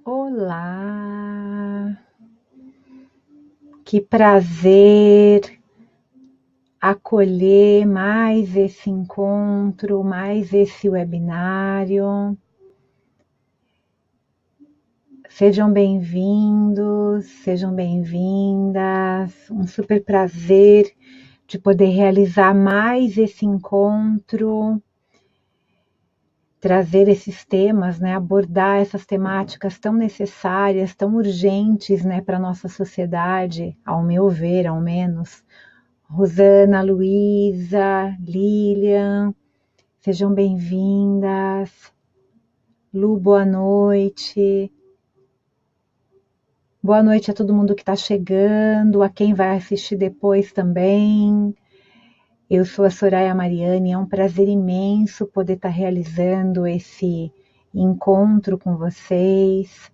Olá, que prazer acolher mais esse encontro, mais esse webinário. Sejam bem-vindos, sejam bem-vindas. Um super prazer de poder realizar mais esse encontro, trazer esses temas, né, abordar essas temáticas tão necessárias, tão urgentes, né, para a nossa sociedade, ao meu ver, ao menos. Rosana, Luísa, Lilian, sejam bem-vindas. Lu, boa noite. Boa noite a todo mundo que está chegando, a quem vai assistir depois também. Eu sou a Soraya Mariani, é um prazer imenso poder estar realizando esse encontro com vocês.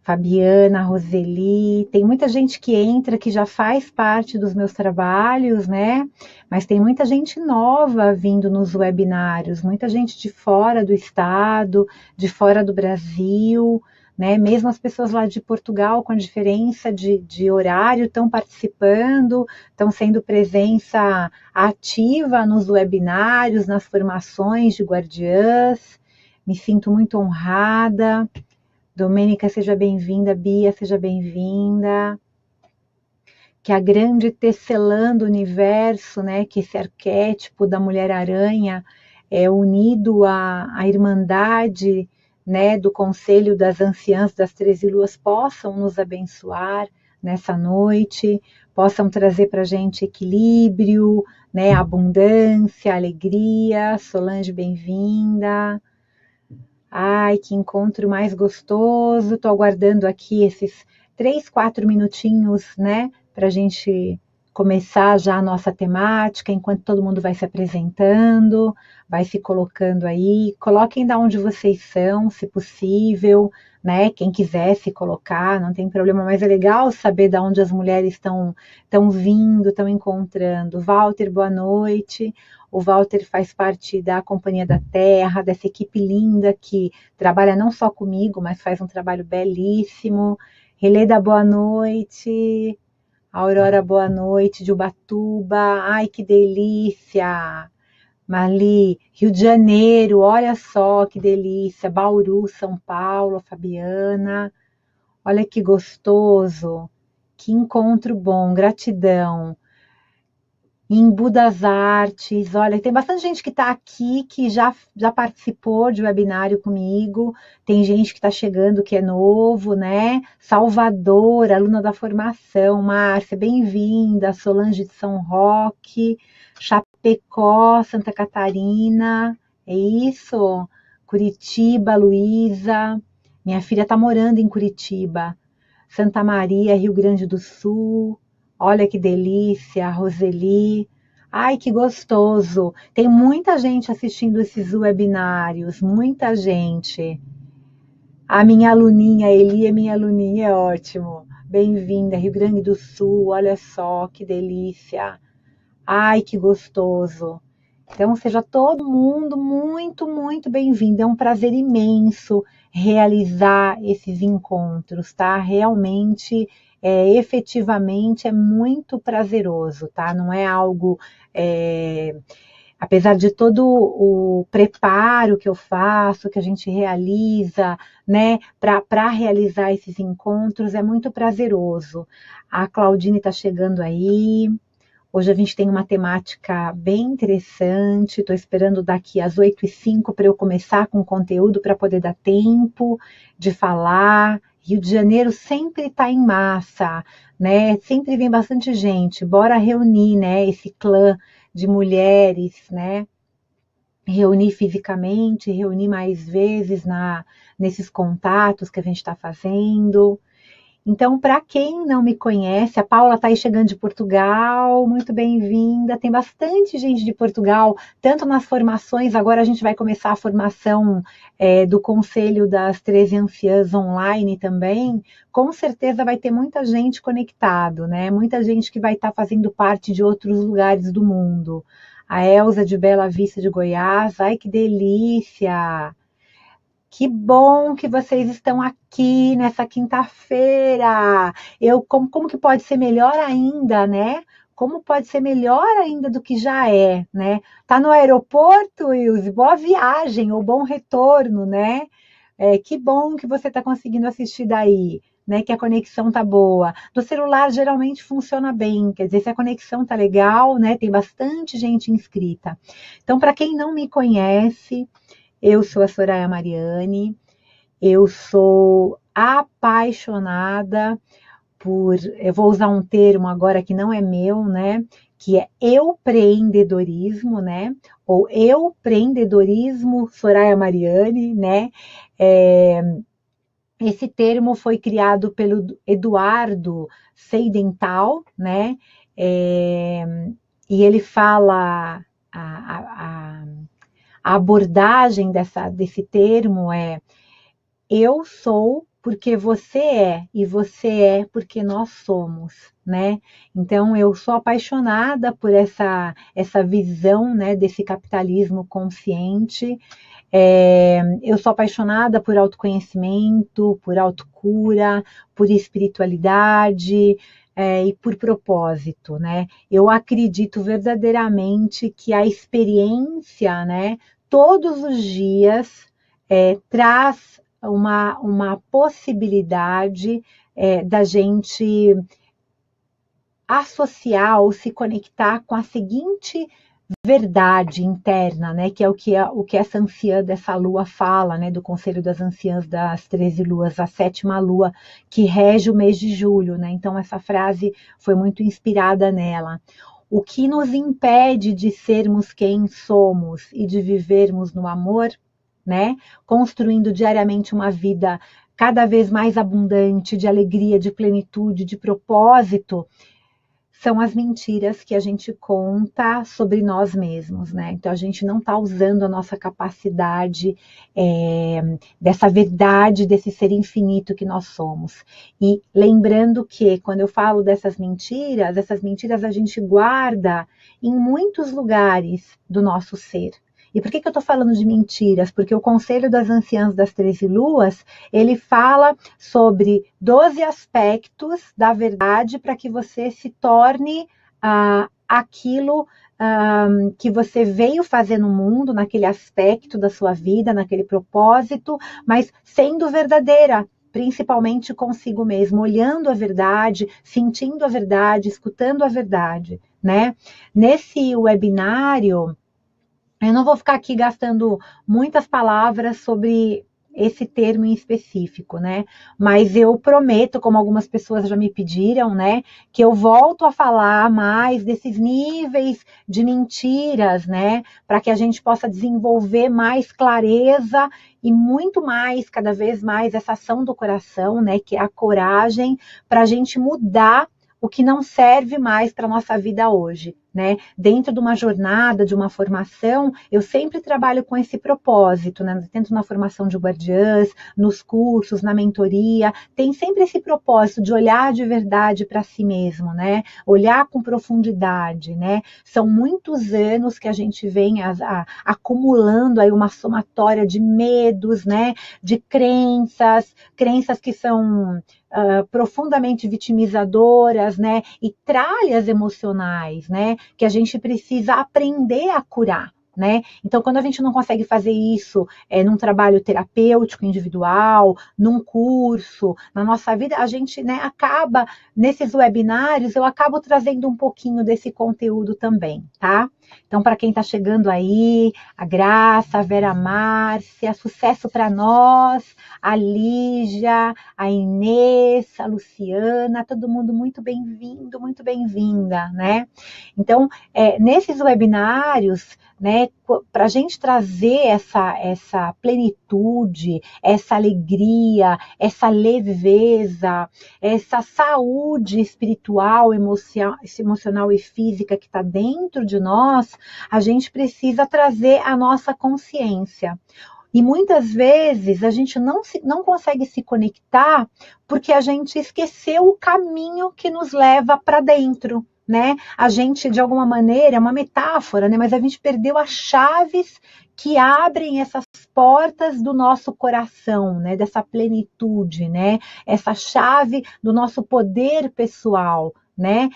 Fabiana, Roseli, tem muita gente que entra que já faz parte dos meus trabalhos, né? Mas tem muita gente nova vindo nos webinários, muita gente de fora do estado, de fora do Brasil, né? Mesmo as pessoas lá de Portugal, com a diferença de horário, estão participando, estão sendo presença ativa nos webinários, nas formações de guardiãs. Me sinto muito honrada. Domênica, seja bem-vinda. Bia, seja bem-vinda. Que a grande tecelã do universo, né, que esse arquétipo da Mulher-Aranha é unido à Irmandade, né, do Conselho das Anciãs das 13 Luas, possam nos abençoar nessa noite, possam trazer para a gente equilíbrio, né, abundância, alegria. Solange, bem-vinda. Ai, que encontro mais gostoso. Estou aguardando aqui esses 3, 4 minutinhos, né, para a gente começar já a nossa temática, enquanto todo mundo vai se apresentando, vai se colocando aí. Coloquem da onde vocês são, se possível, né? Quem quiser se colocar, não tem problema, mas é legal saber da onde as mulheres estão vindo, estão encontrando. Walter, boa noite. O Walter faz parte da Companhia da Terra, dessa equipe linda que trabalha não só comigo, mas faz um trabalho belíssimo. Releda, boa noite. Aurora, boa noite. De Ubatuba, ai que delícia. Marli, Rio de Janeiro, olha só que delícia. Bauru, São Paulo, Fabiana, olha que gostoso. Que encontro bom, gratidão. Embu das Artes, olha, tem bastante gente que está aqui que já participou de webinário comigo, tem gente que está chegando que é novo, né? Salvador, aluna da formação, Márcia, bem-vinda, Solange de São Roque, Chapecó, Santa Catarina, é isso? Curitiba, Luísa, minha filha está morando em Curitiba, Santa Maria, Rio Grande do Sul. Olha que delícia, Roseli. Ai, que gostoso. Tem muita gente assistindo esses webinários, muita gente. A minha aluninha, a Eli, é minha aluninha, é ótimo. Bem-vinda, Rio Grande do Sul, olha só que delícia. Ai, que gostoso. Então, seja todo mundo muito, muito bem-vindo. É um prazer imenso realizar esses encontros, tá? Realmente, efetivamente, é muito prazeroso, tá? Não é algo, apesar de todo o preparo que eu faço, que a gente realiza, né, para realizar esses encontros, é muito prazeroso. A Claudine está chegando aí. Hoje a gente tem uma temática bem interessante, estou esperando daqui às 8h05 para eu começar com o conteúdo para poder dar tempo de falar. Rio de Janeiro sempre está em massa, né? Sempre vem bastante gente, bora reunir, né, esse clã de mulheres, né? Reunir fisicamente, reunir mais vezes nesses contatos que a gente está fazendo. Então, para quem não me conhece, a Paula está aí chegando de Portugal, muito bem-vinda. Tem bastante gente de Portugal, tanto nas formações, agora a gente vai começar a formação do Conselho das 13 Anciãs online também. Com certeza vai ter muita gente conectado, né? Muita gente que vai estar fazendo parte de outros lugares do mundo. A Elza de Bela Vista de Goiás, ai que delícia! Que bom que vocês estão aqui nessa quinta-feira. Como que pode ser melhor ainda, né? Como pode ser melhor ainda do que já é, né? Tá no aeroporto, Ilse? Boa viagem ou bom retorno, né? Que bom que você está conseguindo assistir daí, né? Que a conexão tá boa. Do celular geralmente funciona bem, quer dizer, se a conexão tá legal, né? Tem bastante gente inscrita. Então, para quem não me conhece, eu sou a Soraya Mariani, eu sou apaixonada eu vou usar um termo agora que não é meu, né? Que é empreendedorismo, né? Ou empreendedorismo Soraya Mariani, né? É, esse termo foi criado pelo Eduardo Seidental, né? É, e ele fala a abordagem desse termo é: eu sou porque você é, e você é porque nós somos, né? Então, eu sou apaixonada por essa visão, né, desse capitalismo consciente. Eu sou apaixonada por autoconhecimento, por autocura, por espiritualidade, e por propósito, né? Eu acredito verdadeiramente que a experiência, né, todos os dias traz uma possibilidade da gente associar ou se conectar com a seguinte verdade interna, né, que é o que essa anciã dessa lua fala, né, do Conselho das Anciãs das 13 luas, a sétima lua que rege o mês de julho, né? Então essa frase foi muito inspirada nela. O que nos impede de sermos quem somos e de vivermos no amor, né? Construindo diariamente uma vida cada vez mais abundante, de alegria, de plenitude, de propósito, são as mentiras que a gente conta sobre nós mesmos, né? Então a gente não está usando a nossa capacidade dessa verdade, desse ser infinito que nós somos. E lembrando que quando eu falo dessas mentiras a gente guarda em muitos lugares do nosso ser. E por que eu estou falando de mentiras? Porque o Conselho das Anciãs das 13 Luas, ele fala sobre 12 aspectos da verdade para que você se torne aquilo que você veio fazer no mundo, naquele aspecto da sua vida, naquele propósito, mas sendo verdadeira, principalmente consigo mesmo, olhando a verdade, sentindo a verdade, escutando a verdade, né? Nesse webinário, eu não vou ficar aqui gastando muitas palavras sobre esse termo em específico, né? Mas eu prometo, como algumas pessoas já me pediram, né, que eu volto a falar mais desses níveis de mentiras, né, para que a gente possa desenvolver mais clareza e muito mais, cada vez mais, essa ação do coração, né, que é a coragem para a gente mudar o que não serve mais para a nossa vida hoje, né? Dentro de uma jornada, de uma formação, eu sempre trabalho com esse propósito, né? Tanto na formação de guardiãs, nos cursos, na mentoria, tem sempre esse propósito de olhar de verdade para si mesmo, né? Olhar com profundidade, né? São muitos anos que a gente vem acumulando aí uma somatória de medos, né? De crenças que são profundamente vitimizadoras, né? E tralhas emocionais, né? Que a gente precisa aprender a curar. Né? Então, quando a gente não consegue fazer isso num trabalho terapêutico individual, num curso, na nossa vida, a gente, né, acaba, nesses webinários, eu acabo trazendo um pouquinho desse conteúdo também, tá? Então, para quem está chegando aí, a Graça, a Vera Márcia, sucesso para nós, a Lígia, a Inês, a Luciana, todo mundo muito bem-vindo, muito bem-vinda, né? Então, nesses webinários, né, para a gente trazer essa plenitude, essa alegria, essa leveza, essa saúde espiritual, emocional e física que está dentro de nós, a gente precisa trazer a nossa consciência. E muitas vezes a gente não consegue se conectar porque a gente esqueceu o caminho que nos leva para dentro. Né? A gente, de alguma maneira, é uma metáfora, né? Mas a gente perdeu as chaves que abrem essas portas do nosso coração, né, dessa plenitude, né, essa chave do nosso poder pessoal, né,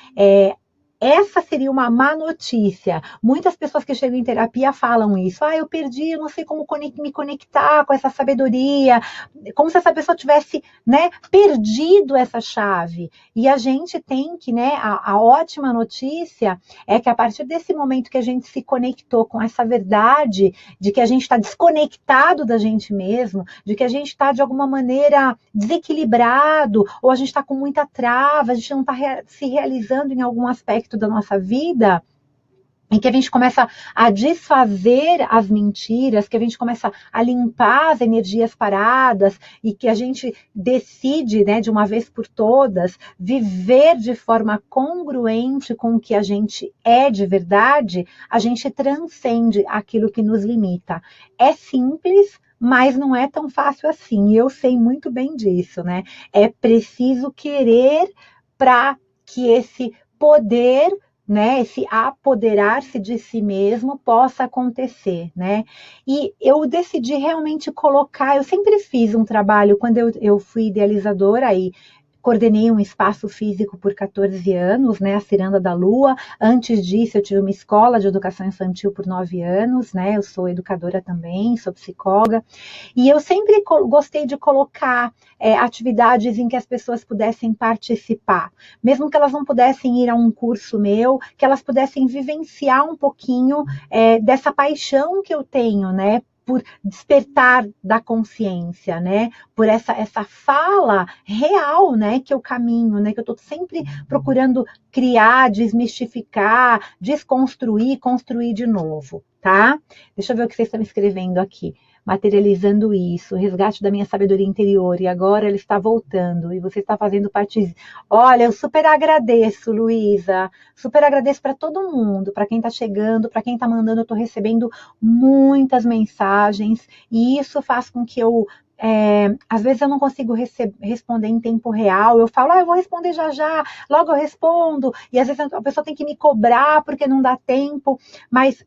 essa seria uma má notícia. Muitas pessoas que chegam em terapia falam isso. Eu perdi, eu não sei como me conectar com essa sabedoria. Como se essa pessoa tivesse, né, perdido essa chave. E a gente tem que, né, a ótima notícia é que a partir desse momento que a gente se conectou com essa verdade, de que a gente está desconectado da gente mesmo, de que a gente está de alguma maneira desequilibrado, ou a gente está com muita trava, a gente não está se realizando em algum aspecto da nossa vida, em que a gente começa a desfazer as mentiras, que a gente começa a limpar as energias paradas e que a gente decide, né, de uma vez por todas, viver de forma congruente com o que a gente é de verdade, a gente transcende aquilo que nos limita. É simples, mas não é tão fácil assim. Eu sei muito bem disso, né? É preciso querer para que esse poder, né, esse apoderar-se de si mesmo possa acontecer, né? E eu decidi realmente colocar, eu sempre fiz um trabalho, quando eu fui idealizadora aí, coordenei um espaço físico por 14 anos, né, a Ciranda da Lua. Antes disso, eu tive uma escola de educação infantil por 9 anos, né, eu sou educadora também, sou psicóloga, e eu sempre gostei de colocar atividades em que as pessoas pudessem participar, mesmo que elas não pudessem ir a um curso meu, que elas pudessem vivenciar um pouquinho dessa paixão que eu tenho, né, por despertar da consciência, né? Por essa fala real, né? Que eu caminho, né? Que eu estou sempre procurando criar, desmistificar, desconstruir, construir de novo, tá? Deixa eu ver o que vocês estão escrevendo aqui. Materializando isso, resgate da minha sabedoria interior, e agora ele está voltando, e você está fazendo parte. Olha, eu super agradeço, Luísa, super agradeço para todo mundo, para quem está chegando, para quem está mandando, eu estou recebendo muitas mensagens, e isso faz com que eu às vezes eu não consigo responder em tempo real, eu falo, eu vou responder já já, logo eu respondo, e às vezes a pessoa tem que me cobrar porque não dá tempo, mas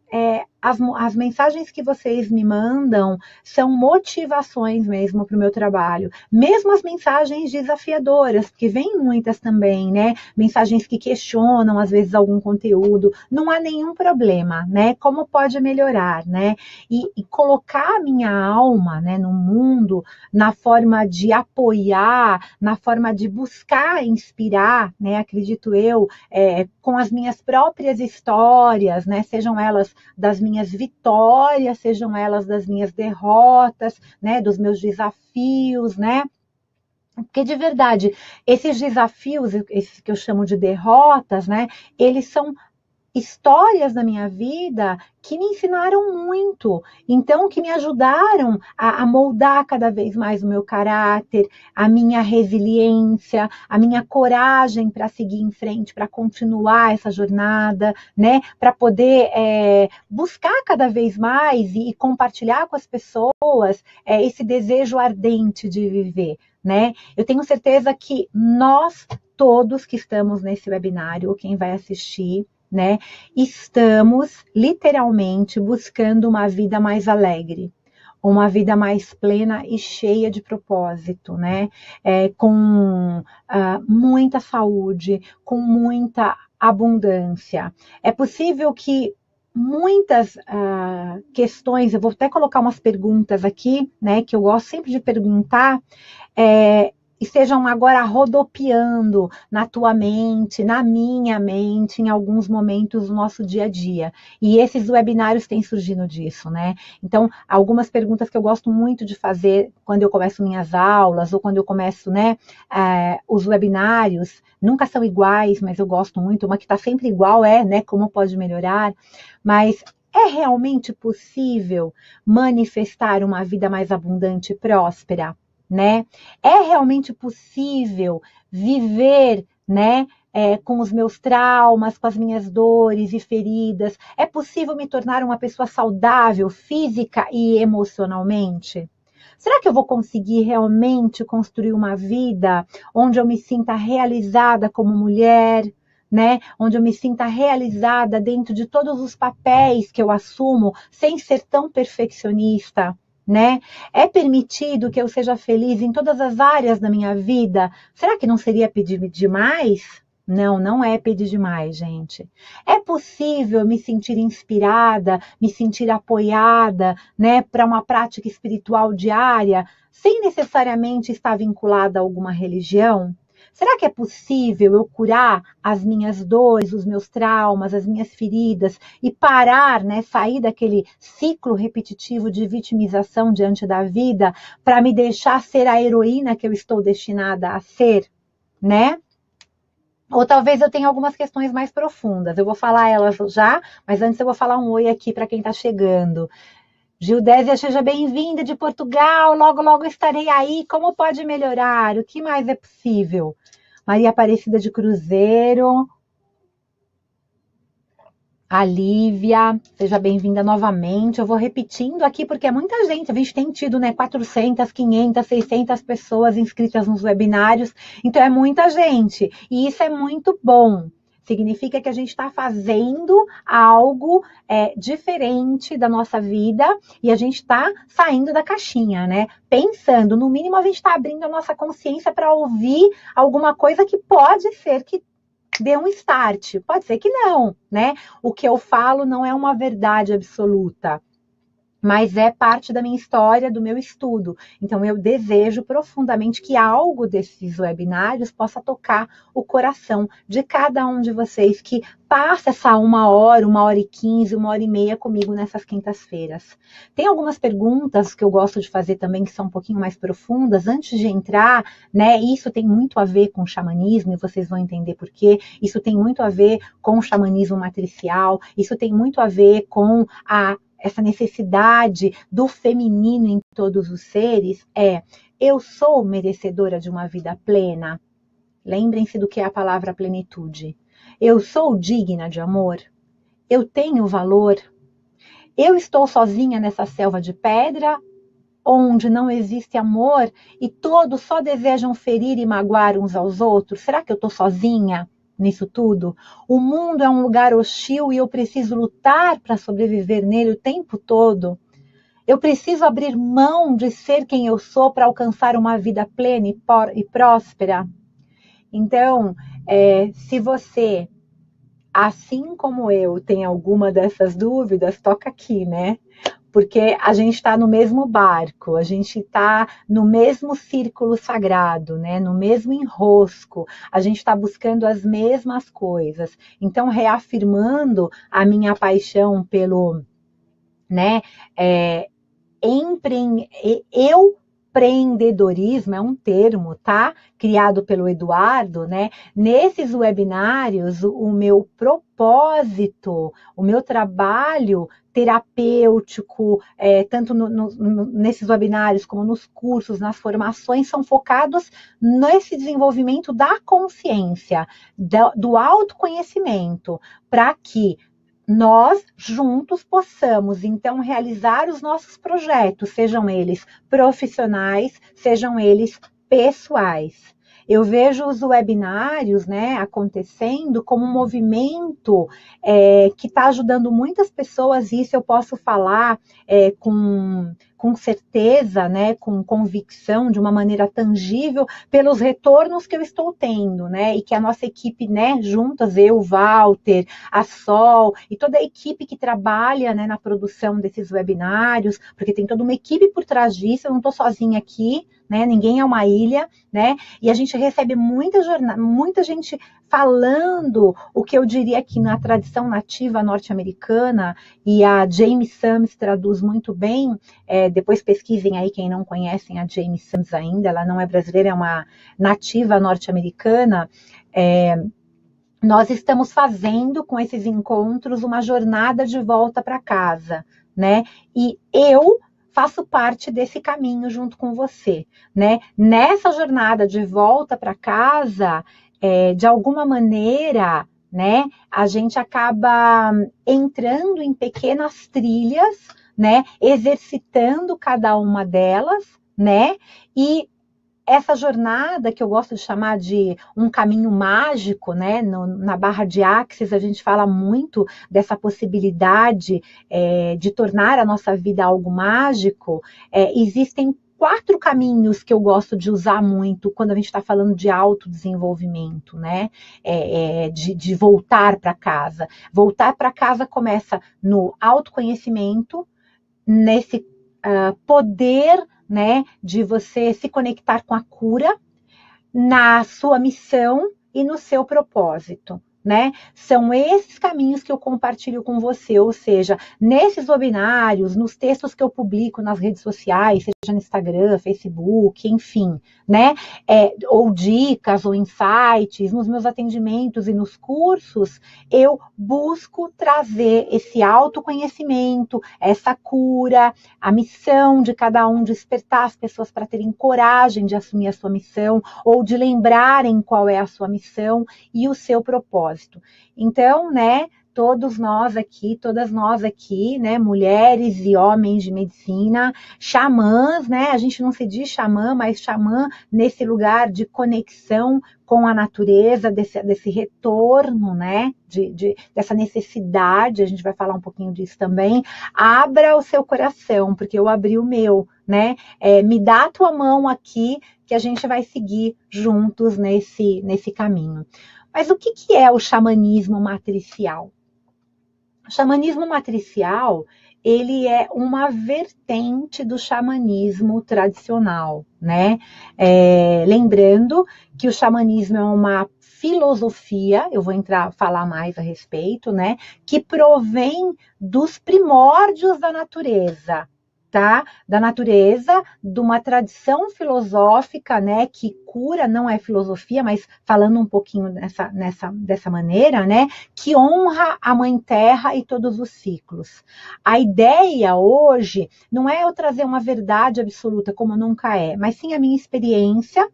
as mensagens que vocês me mandam são motivações mesmo para o meu trabalho, mesmo as mensagens desafiadoras, porque vem muitas também, né, mensagens que questionam às vezes algum conteúdo, não há nenhum problema, né, como pode melhorar, né, e colocar a minha alma, né, no mundo, na forma de apoiar, na forma de buscar inspirar, né, acredito eu, com as minhas próprias histórias, né, sejam elas das minhas vitórias, sejam elas das minhas derrotas, né, dos meus desafios, né, porque de verdade, esses desafios, esses que eu chamo de derrotas, né, eles são histórias da minha vida que me ensinaram muito, então que me ajudaram a moldar cada vez mais o meu caráter, a minha resiliência, a minha coragem para seguir em frente, para continuar essa jornada, né? Para poder buscar cada vez mais e compartilhar com as pessoas esse desejo ardente de viver, né? Eu tenho certeza que nós todos que estamos nesse webinário, ou quem vai assistir, né, estamos literalmente buscando uma vida mais alegre, uma vida mais plena e cheia de propósito, né, com muita saúde, com muita abundância. É possível que muitas questões, eu vou até colocar umas perguntas aqui, né, que eu gosto sempre de perguntar, estejam agora rodopiando na tua mente, na minha mente, em alguns momentos do nosso dia a dia. E esses webinários têm surgido disso, né? Então, algumas perguntas que eu gosto muito de fazer quando eu começo minhas aulas, ou quando eu começo, né, os webinários, nunca são iguais, mas eu gosto muito. Uma que está sempre igual né, como pode melhorar, mas é realmente possível manifestar uma vida mais abundante e próspera? Né? É realmente possível viver, né, com os meus traumas, com as minhas dores e feridas? É possível me tornar uma pessoa saudável, física e emocionalmente? Será que eu vou conseguir realmente construir uma vida onde eu me sinta realizada como mulher, né? Onde eu me sinta realizada dentro de todos os papéis que eu assumo, sem ser tão perfeccionista, né? É permitido que eu seja feliz em todas as áreas da minha vida? Será que não seria pedir demais? Não, não é pedir demais, gente. É possível me sentir inspirada, me sentir apoiada, né, para uma prática espiritual diária, sem necessariamente estar vinculada a alguma religião? Será que é possível eu curar as minhas dores, os meus traumas, as minhas feridas e parar, né, sair daquele ciclo repetitivo de vitimização diante da vida para me deixar ser a heroína que eu estou destinada a ser, né? Ou talvez eu tenha algumas questões mais profundas. Eu vou falar elas já, mas antes eu vou falar um oi aqui para quem está chegando. Gildésia, seja bem-vinda de Portugal. Logo, logo estarei aí. Como pode melhorar? O que mais é possível? Maria Aparecida de Cruzeiro. A Lívia, seja bem-vinda novamente. Eu vou repetindo aqui porque é muita gente. A gente tem tido, né, 400, 500, 600 pessoas inscritas nos webinários. Então é muita gente. E isso é muito bom. Significa que a gente está fazendo algo diferente da nossa vida e a gente está saindo da caixinha, né? Pensando, no mínimo a gente está abrindo a nossa consciência para ouvir alguma coisa que pode ser que dê um start. Pode ser que não, né? O que eu falo não é uma verdade absoluta, mas é parte da minha história, do meu estudo. Então, eu desejo profundamente que algo desses webinários possa tocar o coração de cada um de vocês que passa essa 1 hora e 15, 1 hora e meia comigo nessas quintas-feiras. Tem algumas perguntas que eu gosto de fazer também, que são um pouquinho mais profundas, antes de entrar, né? Isso tem muito a ver com xamanismo, e vocês vão entender por quê. Isso tem muito a ver com o xamanismo matricial, isso tem muito a ver com essa necessidade do feminino em todos os seres. Eu sou merecedora de uma vida plena? Lembrem-se do que é a palavra plenitude. Eu sou digna de amor? Eu tenho valor? Eu estou sozinha nessa selva de pedra, onde não existe amor e todos só desejam ferir e magoar uns aos outros? Será que eu estou sozinha nisso tudo? O mundo é um lugar hostil e eu preciso lutar para sobreviver nele o tempo todo? Eu preciso abrir mão de ser quem eu sou para alcançar uma vida plena e próspera? Então, se você, assim como eu, tem alguma dessas dúvidas, toca aqui, né? Porque a gente está no mesmo barco, a gente está no mesmo círculo sagrado, né? No mesmo enrosco, a gente está buscando as mesmas coisas. Então, reafirmando a minha paixão pelo, né? Empreendedorismo é um termo, tá? Criado pelo Eduardo, né? Nesses webinários, o meu propósito, o meu trabalho terapêutico, tanto nesses webinários como nos cursos, nas formações, são focados nesse desenvolvimento da consciência, do autoconhecimento, para que nós juntos possamos, então, realizar os nossos projetos, sejam eles profissionais, sejam eles pessoais. Eu vejo os webinários, né, acontecendo como um movimento que está ajudando muitas pessoas, e isso eu posso falar com certeza, né, com convicção, de uma maneira tangível, pelos retornos que eu estou tendo, né, e que a nossa equipe, né, juntas, eu, Walter, a Sol, e toda a equipe que trabalha, né, na produção desses webinários, porque tem toda uma equipe por trás disso, eu não estou sozinha aqui, né, ninguém é uma ilha, né, e a gente recebe muita gente falando o que eu diria que na tradição nativa norte-americana, e a Jamie Sams traduz muito bem, depois pesquisem aí quem não conhecem a Jamie Sams ainda, ela não é brasileira, é uma nativa norte-americana. Nós estamos fazendo com esses encontros uma jornada de volta para casa, né? E eu faço parte desse caminho junto com você, né? Nessa jornada de volta para casa, de alguma maneira, né, a gente acaba entrando em pequenas trilhas, né, exercitando cada uma delas, né, e essa jornada que eu gosto de chamar de um caminho mágico, né? Na Barra de Axis a gente fala muito dessa possibilidade de tornar a nossa vida algo mágico. Existem 4 caminhos que eu gosto de usar muito quando a gente está falando de autodesenvolvimento, né? De voltar para casa. Voltar para casa começa no autoconhecimento, nesse poder, né, de você se conectar com a cura, na sua missão e no seu propósito, né? São esses caminhos que eu compartilho com você, ou seja, nesses webinários, nos textos que eu publico nas redes sociais, seja no Instagram, Facebook, enfim, né? Ou dicas, ou insights, nos meus atendimentos e nos cursos, eu busco trazer esse autoconhecimento, essa cura, a missão de cada um, despertar as pessoas para terem coragem de assumir a sua missão, ou de lembrarem qual é a sua missão e o seu propósito. Então, né, todas nós aqui, né, mulheres e homens de medicina, xamãs, né, a gente não se diz xamã, mas xamã nesse lugar de conexão com a natureza, desse retorno, né, dessa necessidade, a gente vai falar um pouquinho disso também. Abra o seu coração, porque eu abri o meu, né, me dá a tua mão aqui, que a gente vai seguir juntos nesse caminho. Mas o que é o xamanismo matricial? O xamanismo matricial, ele é uma vertente do xamanismo tradicional, né? Lembrando que o xamanismo é uma filosofia, eu vou falar mais a respeito, né? Que provém dos primórdios da natureza, tá? Da natureza, de uma tradição filosófica, né? Que cura, não é filosofia, mas falando um pouquinho dessa maneira, né? Que honra a Mãe Terra e todos os ciclos. A ideia hoje não é eu trazer uma verdade absoluta, como nunca é, mas sim a minha experiência,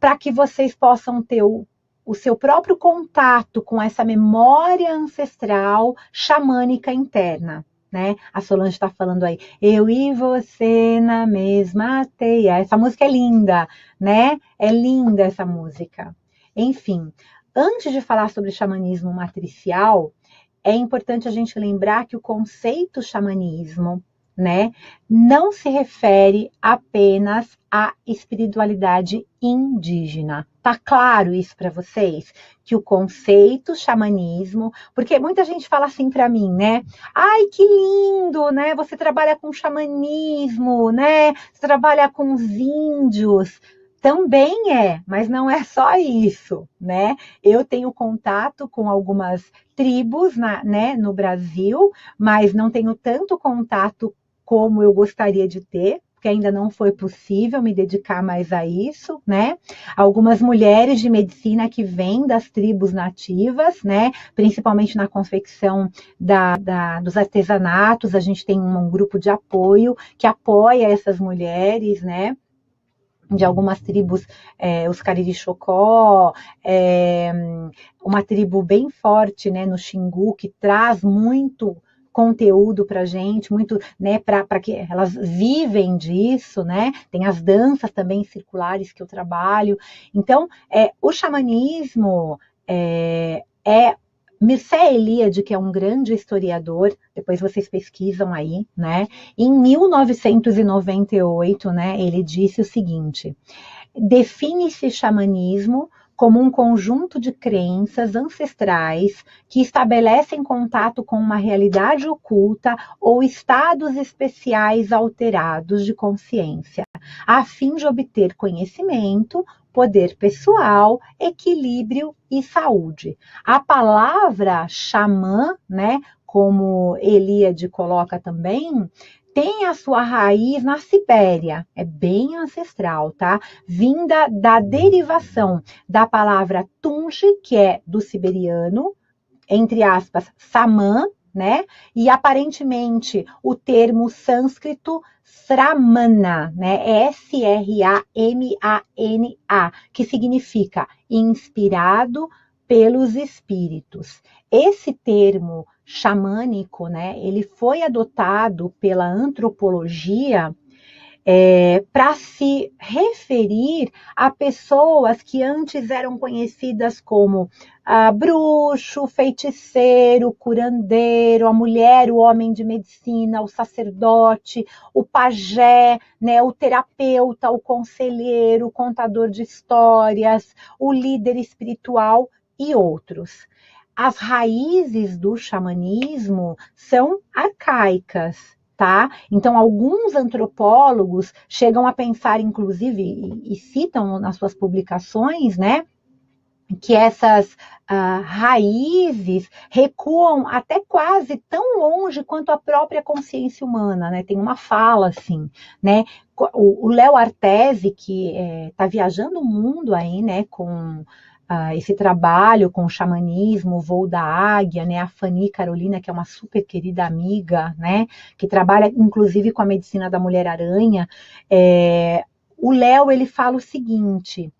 para que vocês possam ter o seu próprio contato com essa memória ancestral xamânica interna. Né? A Solange está falando aí, eu e você na mesma teia. Essa música é linda, né? É linda essa música. Enfim, antes de falar sobre xamanismo matricial, é importante a gente lembrar que o conceito xamanismo, né, não se refere apenas à espiritualidade indígena. Tá claro isso para vocês? Que o conceito xamanismo, porque muita gente fala assim para mim, né? Ai, que lindo, né? Você trabalha com xamanismo, né? Você trabalha com os índios. Também mas não é só isso, né? Eu tenho contato com algumas tribos, né, no Brasil, mas não tenho tanto contato como eu gostaria de ter, porque ainda não foi possível me dedicar mais a isso, né? Algumas mulheres de medicina que vêm das tribos nativas, né? Principalmente na confecção dos artesanatos, a gente tem um grupo de apoio que apoia essas mulheres, né? De algumas tribos, os Cariri-Chocó, uma tribo bem forte, né, no Xingu, que traz muito conteúdo para a gente, muito, né, para que elas vivem disso, né? Tem as danças também circulares que eu trabalho. Então, o xamanismo Mircea Eliade, que é um grande historiador, depois vocês pesquisam aí, né? Em 1998, né, ele disse o seguinte: define-se xamanismo como um conjunto de crenças ancestrais que estabelecem contato com uma realidade oculta ou estados especiais alterados de consciência, a fim de obter conhecimento, poder pessoal, equilíbrio e saúde. A palavra xamã, né, como Eliade coloca também, tem a sua raiz na Sibéria, é bem ancestral, tá? Vinda da derivação da palavra tunge, que é do siberiano, entre aspas, samã, né? E aparentemente o termo sânscrito Sramana, né? S-R-A-M-A-N-A, que significa inspirado pelos espíritos. Esse termo xamânico, né? Ele foi adotado pela antropologia para se referir a pessoas que antes eram conhecidas como bruxo, feiticeiro, curandeiro, a mulher, o homem de medicina, o sacerdote, o pajé, né, o terapeuta, o conselheiro, o contador de histórias, o líder espiritual e outros. As raízes do xamanismo são arcaicas, tá? Então, alguns antropólogos chegam a pensar, inclusive, e citam nas suas publicações, né, que essas raízes recuam até quase tão longe quanto a própria consciência humana, né? Tem uma fala assim, né? O Léo Artesi, que está viajando o mundo aí, né, com esse trabalho com o xamanismo, o voo da águia, né? A Fanny Carolina, que é uma super querida amiga, né? Que trabalha inclusive com a medicina da Mulher-Aranha. O Léo, ele fala o seguinte,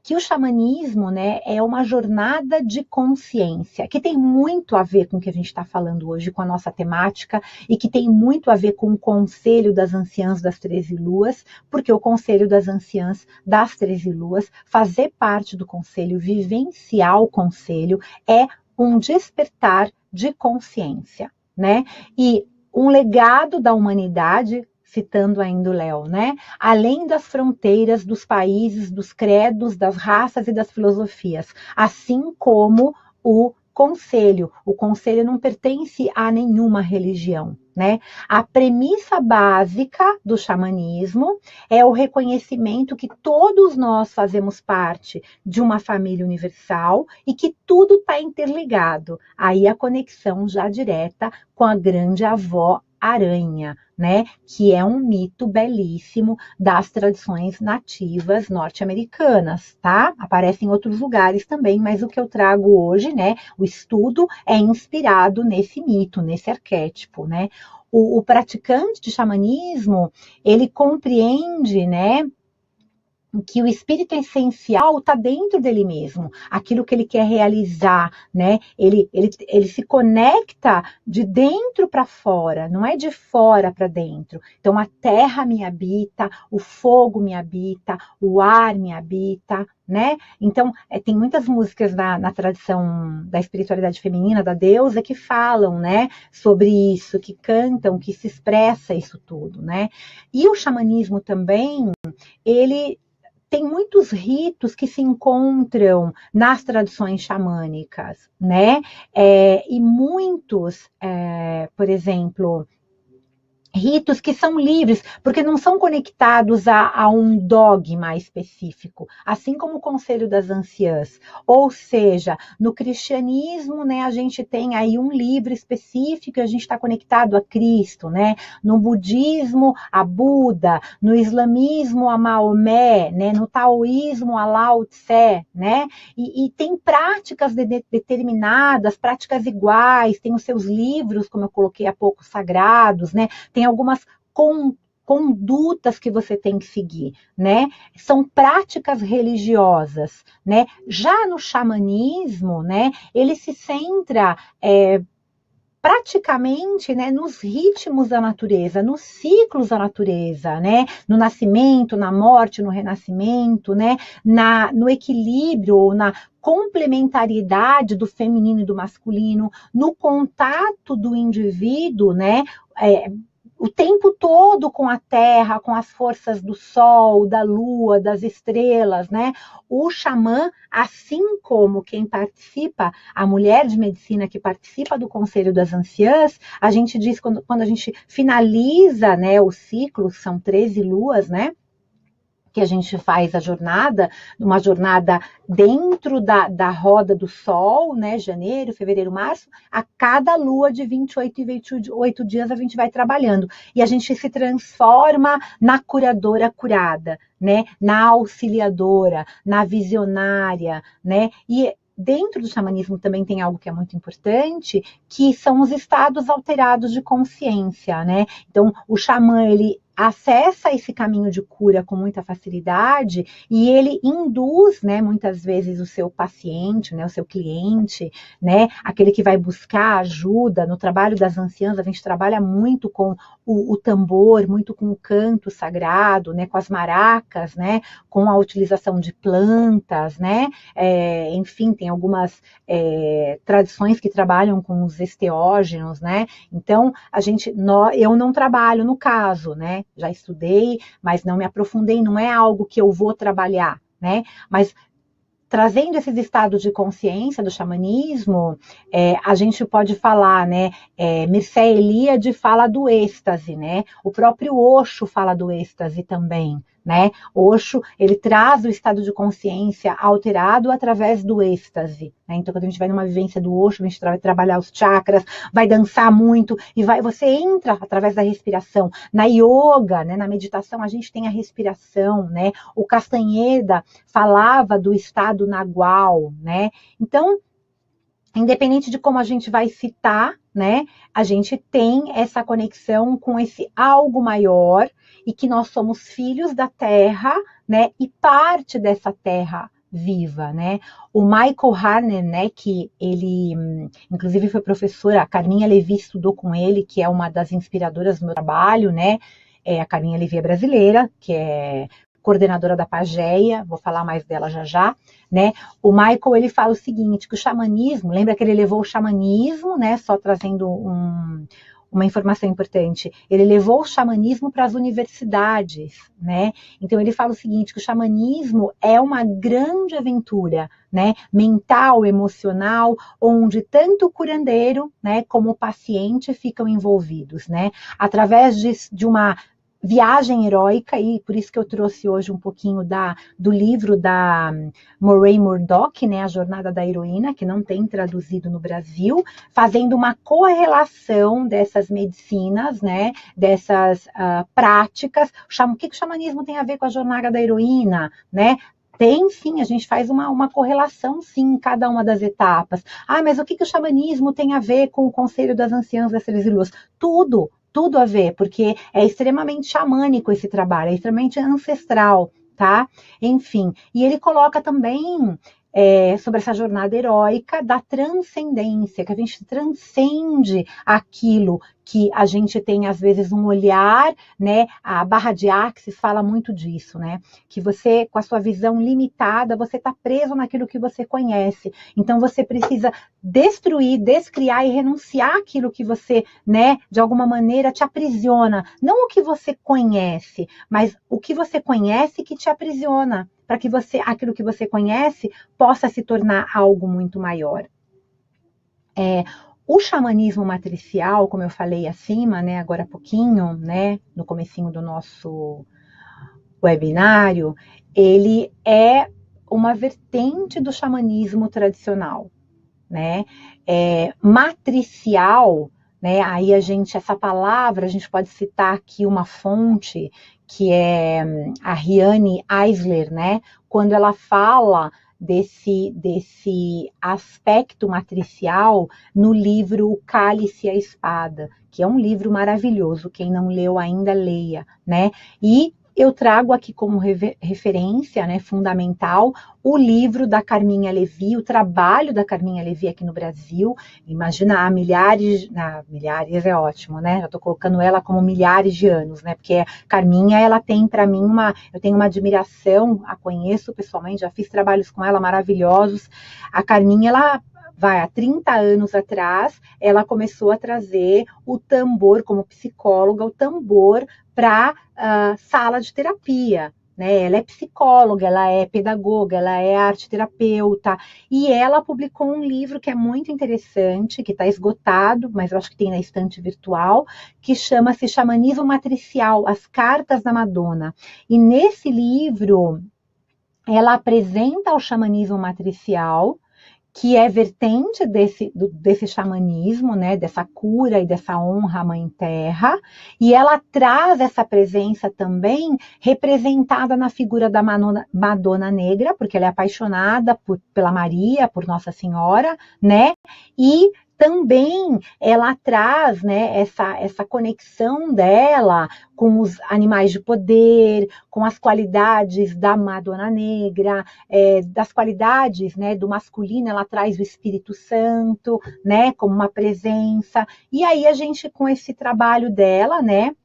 que o xamanismo, né, é uma jornada de consciência, que tem muito a ver com o que a gente está falando hoje, com a nossa temática, e que tem muito a ver com o Conselho das Anciãs das 13 Luas, porque o Conselho das Anciãs das 13 Luas, fazer parte do Conselho, vivenciar o Conselho, é um despertar de consciência, né? E um legado da humanidade, citando ainda o Léo, né? Além das fronteiras dos países, dos credos, das raças e das filosofias, assim como o conselho. O conselho não pertence a nenhuma religião, né? A premissa básica do xamanismo é o reconhecimento que todos nós fazemos parte de uma família universal e que tudo está interligado. Aí a conexão já direta com a grande avó aranha, né? Que é um mito belíssimo das tradições nativas norte-americanas, tá? Aparece em outros lugares também, mas o que eu trago hoje, né? O estudo é inspirado nesse mito, nesse arquétipo, né? O praticante de xamanismo, ele compreende, né, que o espírito essencial está dentro dele mesmo, aquilo que ele quer realizar, né? Ele se conecta de dentro para fora, não é de fora para dentro. Então a terra me habita, o fogo me habita, o ar me habita, né? Então tem muitas músicas na tradição da espiritualidade feminina, da deusa, que falam, né, sobre isso, que cantam, que se expressa isso tudo, né? E o xamanismo também, ele tem muitos ritos que se encontram nas tradições xamânicas, né? E muitos, por exemplo, ritos que são livres, porque não são conectados a um dogma específico, assim como o Conselho das Anciãs. Ou seja, no cristianismo, né, a gente tem aí um livro específico, a gente está conectado a Cristo, né? No budismo, a Buda, no islamismo, a Maomé, né? No taoísmo, a Lao Tse, né? E tem práticas determinadas, práticas iguais, tem os seus livros, como eu coloquei há pouco, sagrados, né? Tem algumas condutas que você tem que seguir, né? São práticas religiosas, né? Já no xamanismo, né, ele se centra praticamente, né, nos ritmos da natureza, nos ciclos da natureza, né, no nascimento, na morte, no renascimento, né, no equilíbrio, na complementariedade do feminino e do masculino, no contato do indivíduo, né, o tempo todo com a terra, com as forças do sol, da lua, das estrelas, né? O xamã, assim como quem participa, a mulher de medicina que participa do Conselho das Anciãs, a gente diz, quando a gente finaliza, né, o ciclo, são 13 luas, né? Que a gente faz a jornada, uma jornada dentro da roda do sol, né? Janeiro, fevereiro, março, a cada lua de 28 e 28 dias a gente vai trabalhando. E a gente se transforma na curadora curada, né? Na auxiliadora, na visionária, né? E dentro do xamanismo também tem algo que é muito importante, que são os estados alterados de consciência, né? Então, o xamã, ele acessa esse caminho de cura com muita facilidade e ele induz, né, muitas vezes o seu paciente, né, o seu cliente, né, aquele que vai buscar ajuda. No trabalho das anciãs, a gente trabalha muito com o tambor, muito com o canto sagrado, né, com as maracas, né, com a utilização de plantas, né, enfim, tem algumas tradições que trabalham com os esteógenos, né, então eu não trabalho no caso, né, já estudei, mas não me aprofundei, não é algo que eu vou trabalhar, né? Mas trazendo esses estados de consciência do xamanismo, a gente pode falar, né? Mircea Eliade fala do êxtase, né? O próprio Osho fala do êxtase também, né? Osho, ele traz o estado de consciência alterado através do êxtase, né? Então, quando a gente vai numa vivência do Osho, a gente vai trabalhar os chakras, vai dançar muito, e você entra através da respiração. Na yoga, né, na meditação, a gente tem a respiração, né? O Castanheda falava do estado nagual, né? Então, independente de como a gente vai citar, né, a gente tem essa conexão com esse algo maior e que nós somos filhos da Terra, né, e parte dessa Terra viva, né? O Michael Harner, né, que ele, inclusive foi professora, a Carminha Levi estudou com ele, que é uma das inspiradoras do meu trabalho, né? A Carminha Levi é brasileira, que é coordenadora da Pageia, vou falar mais dela já já, né? O Michael, ele fala o seguinte, que o xamanismo, lembra que ele levou o xamanismo, né, só trazendo uma informação importante, ele levou o xamanismo para as universidades, né? Então ele fala o seguinte, que o xamanismo é uma grande aventura, né, mental, emocional, onde tanto o curandeiro, né, como o paciente ficam envolvidos, né? Através de uma viagem heróica, e por isso que eu trouxe hoje um pouquinho do livro da Maureen Murdock, né, A Jornada da Heroína, que não tem traduzido no Brasil, fazendo uma correlação dessas medicinas, né, dessas práticas. O que o xamanismo tem a ver com a Jornada da Heroína, né? Tem sim, a gente faz uma correlação sim em cada uma das etapas. Mas o que o xamanismo tem a ver com o Conselho das Anciãs das Três Luas? Tudo a ver, porque é extremamente xamânico esse trabalho, é extremamente ancestral, tá? Enfim, e ele coloca também sobre essa jornada heróica da transcendência, que a gente transcende aquilo que a gente tem, às vezes, um olhar, né? A Barra de Axis fala muito disso, né? Que você, com a sua visão limitada, você está preso naquilo que você conhece. Então, você precisa destruir, descriar e renunciar àquilo que você, né, de alguma maneira te aprisiona. Não o que você conhece, mas o que você conhece que te aprisiona, para que aquilo que você conhece possa se tornar algo muito maior. O xamanismo matricial, como eu falei acima, né, agora há pouquinho, né, no comecinho do nosso webinário, ele é uma vertente do xamanismo tradicional, né? Matricial, né? Aí essa palavra, a gente pode citar aqui uma fonte que é a Riane Eisler, né? Quando ela fala desse aspecto matricial no livro O Cálice e a Espada, que é um livro maravilhoso, quem não leu ainda, leia, né? E eu trago aqui como referência, né, fundamental, o livro da Carminha Levi, o trabalho da Carminha Levi aqui no Brasil. Imagina, há milhares é ótimo, né? Eu estou colocando ela como milhares de anos, né? Porque a Carminha, ela tem para mim eu tenho uma admiração, a conheço pessoalmente, já fiz trabalhos com ela maravilhosos. A Carminha, há 30 anos atrás, ela começou a trazer o tambor, como psicóloga, o tambor para sala de terapia, né? Ela é psicóloga, ela é pedagoga, ela é arte-terapeuta, e ela publicou um livro que é muito interessante, que está esgotado, mas eu acho que tem na estante virtual, que chama-se Xamanismo Matricial, As Cartas da Madonna. E nesse livro, ela apresenta o xamanismo matricial, que é vertente desse xamanismo, né, dessa cura e dessa honra à Mãe Terra, e ela traz essa presença também representada na figura da Madonna Negra, porque ela é apaixonada pela Maria, por Nossa Senhora, né, e também ela traz, né, essa conexão dela com os animais de poder, com as qualidades da Madonna Negra, das qualidades, né, do masculino, ela traz o Espírito Santo, né, como uma presença. E aí a gente, com esse trabalho dela, né,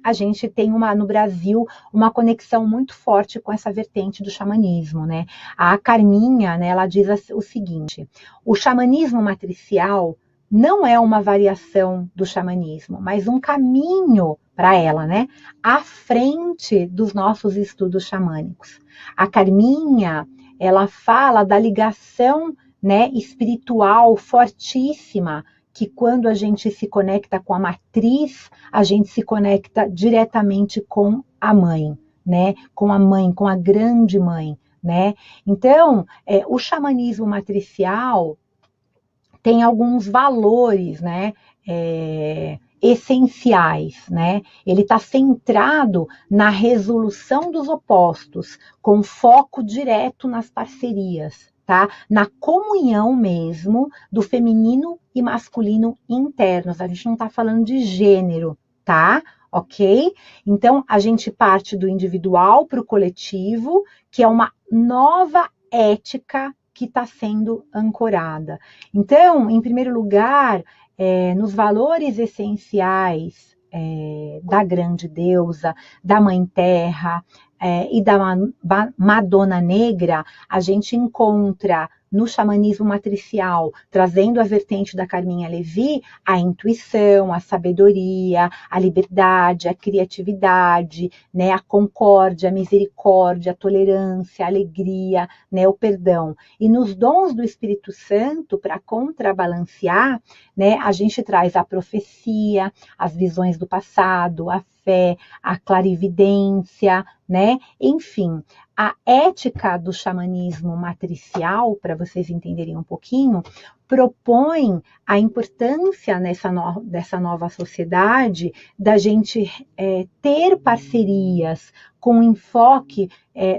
a gente tem no Brasil uma conexão muito forte com essa vertente do xamanismo, né? A Carminha, né, ela diz o seguinte: o xamanismo matricial não é uma variação do xamanismo, mas um caminho para ela, né? À frente dos nossos estudos xamânicos. A Carminha, ela fala da ligação, né, espiritual fortíssima, que quando a gente se conecta com a matriz, a gente se conecta diretamente com a mãe, né? Com a mãe, com a grande mãe, né? Então, o xamanismo matricial tem alguns valores, né? Essenciais, né? Ele está centrado na resolução dos opostos, com foco direto nas parcerias, tá? Na comunhão mesmo do feminino e masculino internos. A gente não está falando de gênero, tá? Ok? Então, a gente parte do individual para o coletivo, que é uma nova ética que está sendo ancorada. Então, em primeiro lugar, nos valores essenciais da grande deusa, da Mãe Terra e da Madonna Negra, a gente encontra no xamanismo matricial, trazendo a vertente da Carminha Levi, a intuição, a sabedoria, a liberdade, a criatividade, né, a concórdia, a misericórdia, a tolerância, a alegria, né, o perdão. E nos dons do Espírito Santo, para contrabalancear, né, a gente traz a profecia, as visões do passado, a fé, a clarividência, né? Enfim, a ética do xamanismo matricial, para vocês entenderem um pouquinho, propõe a importância dessa nova sociedade da gente ter parcerias com enfoque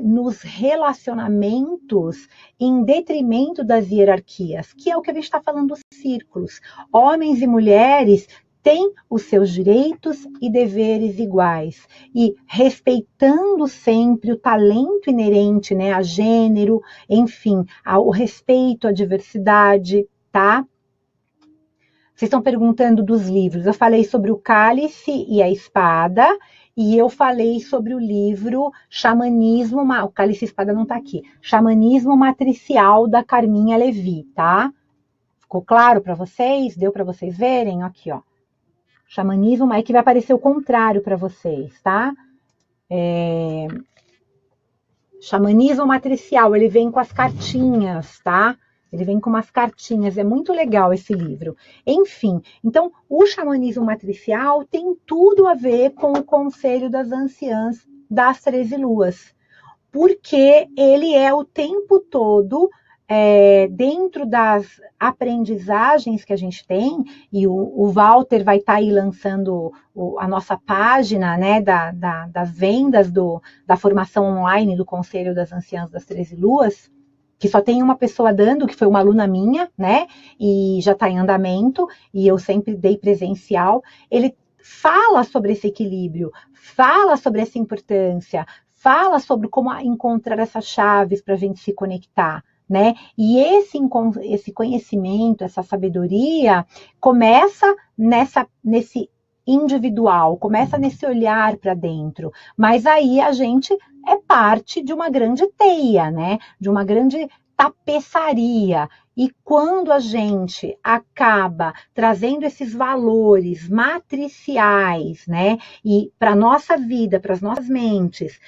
nos relacionamentos em detrimento das hierarquias, que é o que a gente está falando dos círculos. Homens e mulheres têm os seus direitos e deveres iguais, e respeitando sempre o talento inerente, né, a gênero, enfim, o respeito à diversidade, tá? Vocês estão perguntando dos livros. Eu falei sobre o Cálice e a Espada, e eu falei sobre o livro Xamanismo, o Cálice e a Espada não está aqui, Xamanismo Matricial, da Carminha Levi, tá? Ficou claro para vocês? Deu para vocês verem? Aqui, ó. Xamanismo, aí que vai aparecer o contrário para vocês, tá? Xamanismo matricial, ele vem com as cartinhas, tá? Ele vem com umas cartinhas, é muito legal esse livro. Enfim, então, o xamanismo matricial tem tudo a ver com o Conselho das Anciãs das 13 Luas, porque ele é o tempo todo dentro das aprendizagens que a gente tem, e o Walter vai estar aí lançando a nossa página, né, das vendas da formação online do Conselho das Anciãs das 13 Luas, que só tem uma pessoa dando, que foi uma aluna minha, né, e já está em andamento, e eu sempre dei presencial. Ele fala sobre esse equilíbrio, fala sobre essa importância, fala sobre como encontrar essas chaves para a gente se conectar, né? E esse conhecimento, essa sabedoria, começa nesse individual, começa nesse olhar para dentro, mas aí a gente é parte de uma grande teia, né? De uma grande tapeçaria. E quando a gente acaba trazendo esses valores matriciais, né? E para a nossa vida, para as nossas mentes,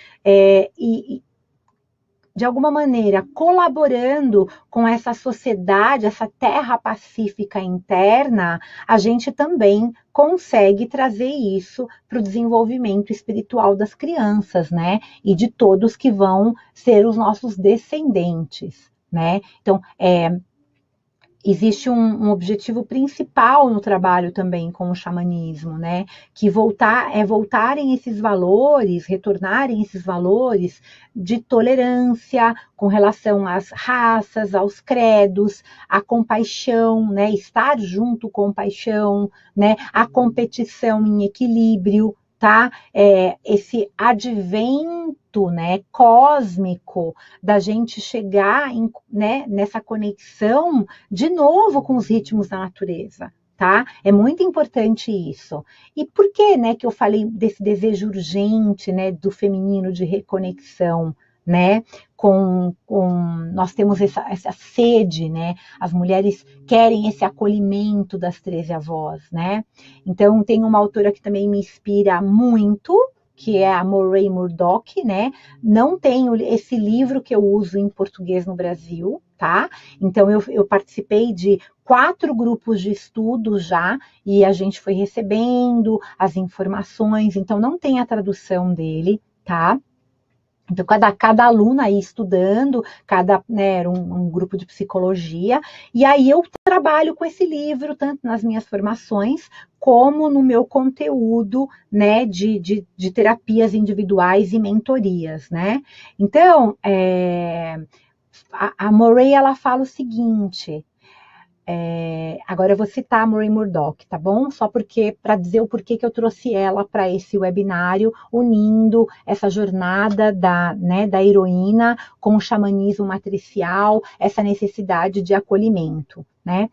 de alguma maneira, colaborando com essa sociedade, essa terra pacífica interna, a gente também consegue trazer isso para o desenvolvimento espiritual das crianças, né? E de todos que vão ser os nossos descendentes, né? Então, existe um objetivo principal no trabalho também com o xamanismo, né? Que voltarem esses valores, retornarem esses valores de tolerância com relação às raças, aos credos, à compaixão, né? Estar junto com paixão, né? A competição em equilíbrio, tá? Esse advento, né, cósmico da gente chegar né, nessa conexão de novo com os ritmos da natureza, tá? É muito importante isso. E por que, né, que eu falei desse desejo urgente, né, do feminino de reconexão, né? Nós temos essa sede, né? As mulheres querem esse acolhimento das 13 avós, né? Então, tem uma autora que também me inspira muito, que é a Moray Murdock, né? Não tenho esse livro que eu uso em português no Brasil, tá? Então, eu participei de 4 grupos de estudo já, e a gente foi recebendo as informações, então não tem a tradução dele, tá? Então, cada aluna aí estudando, né, um grupo de psicologia, e aí eu trabalho com esse livro, tanto nas minhas formações, como no meu conteúdo, né, de terapias individuais e mentorias, né? Então, a Moray, ela fala o seguinte... agora eu vou citar a Moray Murdock, tá bom? Só porque, para dizer o porquê que eu trouxe ela para esse webinário, unindo essa jornada né, da heroína com o xamanismo matricial, essa necessidade de acolhimento, né?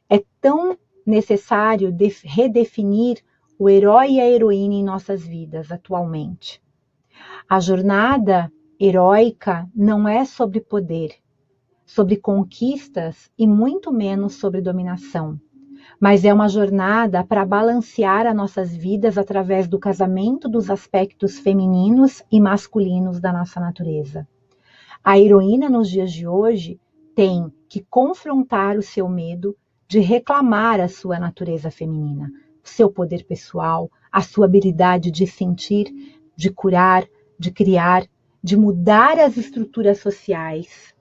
É tão necessário redefinir o herói e a heroína em nossas vidas atualmente. A jornada heróica não é sobre poder, sobre conquistas e muito menos sobre dominação. Mas é uma jornada para balancear as nossas vidas através do casamento dos aspectos femininos e masculinos da nossa natureza. A heroína nos dias de hoje tem que confrontar o seu medo de reclamar a sua natureza feminina, o seu poder pessoal, a sua habilidade de sentir, de curar, de criar, de mudar as estruturas sociais,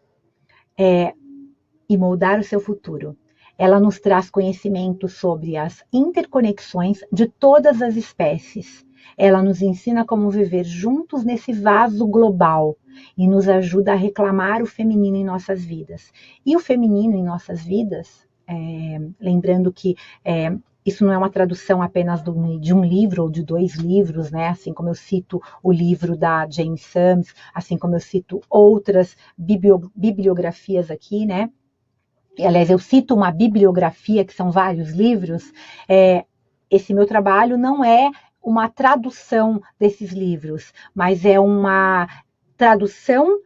e moldar o seu futuro. Ela nos traz conhecimento sobre as interconexões de todas as espécies. Ela nos ensina como viver juntos nesse vaso global e nos ajuda a reclamar o feminino em nossas vidas. E o feminino em nossas vidas, lembrando que isso não é uma tradução apenas de um livro ou de 2 livros, né? Assim como eu cito o livro da Jane Sams, assim como eu cito outras bibliografias aqui, né? Aliás, eu cito uma bibliografia, que são vários livros. Esse meu trabalho não é uma tradução desses livros, mas é uma tradução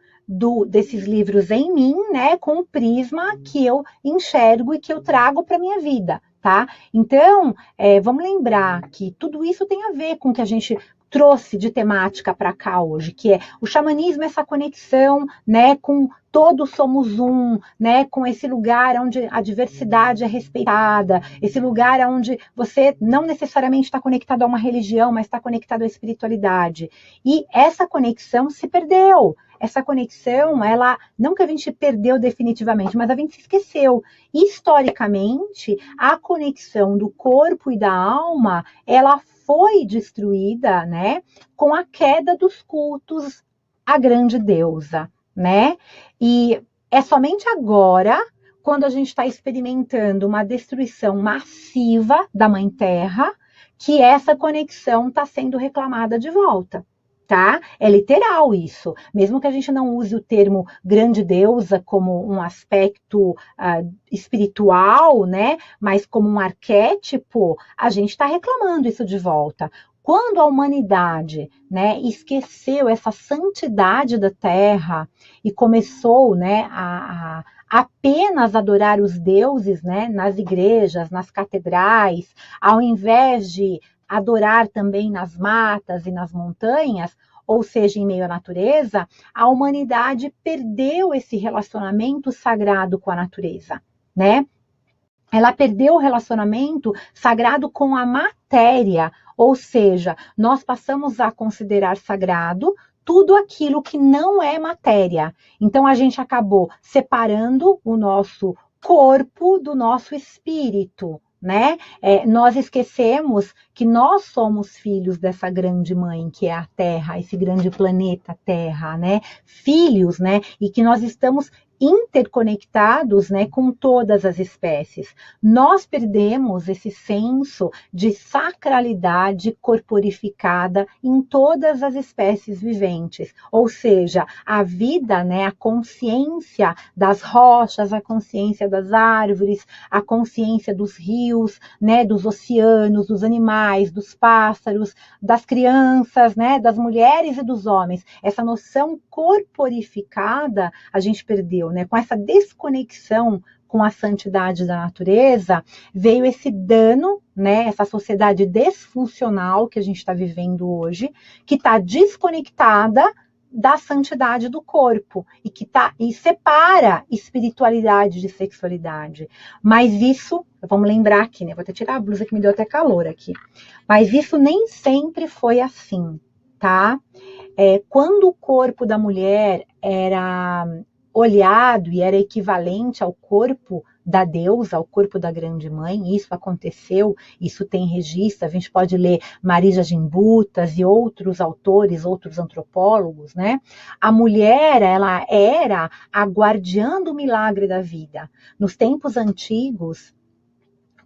desses livros em mim, né, com o prisma que eu enxergo e que eu trago para a minha vida, tá? Então, vamos lembrar que tudo isso tem a ver com o que a gente trouxe de temática para cá hoje, que é o xamanismo, essa conexão, né, com todos somos um, né, com esse lugar onde a diversidade é respeitada, esse lugar onde você não necessariamente está conectado a uma religião, mas está conectado à espiritualidade. E essa conexão se perdeu. Essa conexão, ela não que a gente perdeu definitivamente, mas a gente se esqueceu. Historicamente, a conexão do corpo e da alma, ela foi destruída, né, com a queda dos cultos à grande deusa, né? E é somente agora, quando a gente está experimentando uma destruição massiva da Mãe Terra, que essa conexão está sendo reclamada de volta. Tá? É literal isso. Mesmo que a gente não use o termo grande deusa como um aspecto espiritual, né? Mas como um arquétipo, a gente está reclamando isso de volta. Quando a humanidade, né, esqueceu essa santidade da terra e começou, né, a apenas adorar os deuses, né, nas igrejas, nas catedrais, ao invés de adorar também nas matas e nas montanhas, ou seja, em meio à natureza, a humanidade perdeu esse relacionamento sagrado com a natureza, né? Ela perdeu o relacionamento sagrado com a matéria, ou seja, nós passamos a considerar sagrado tudo aquilo que não é matéria. Então, a gente acabou separando o nosso corpo do nosso espírito, né? Nós esquecemos que nós somos filhos dessa grande mãe que é a Terra, esse grande planeta Terra, né? Filhos, né? E que nós estamos interconectados, né, com todas as espécies. Nós perdemos esse senso de sacralidade corporificada em todas as espécies viventes, ou seja, a vida, né, a consciência das rochas, a consciência das árvores, a consciência dos rios, né, dos oceanos, dos animais, dos pássaros, das crianças, né, das mulheres e dos homens. Essa noção corporificada a gente perdeu, né? Com essa desconexão com a santidade da natureza, veio esse dano, né? Essa sociedade desfuncional que a gente está vivendo hoje, que está desconectada da santidade do corpo e separa espiritualidade de sexualidade. Mas isso, vamos lembrar aqui, né? Vou até tirar a blusa que me deu até calor aqui. Mas isso nem sempre foi assim, tá? Quando o corpo da mulher era olhado e era equivalente ao corpo da deusa, ao corpo da grande mãe, isso aconteceu, isso tem registro, a gente pode ler Marija Gimbutas e outros autores, outros antropólogos, né? A mulher, ela era a guardiã do milagre da vida. Nos tempos antigos,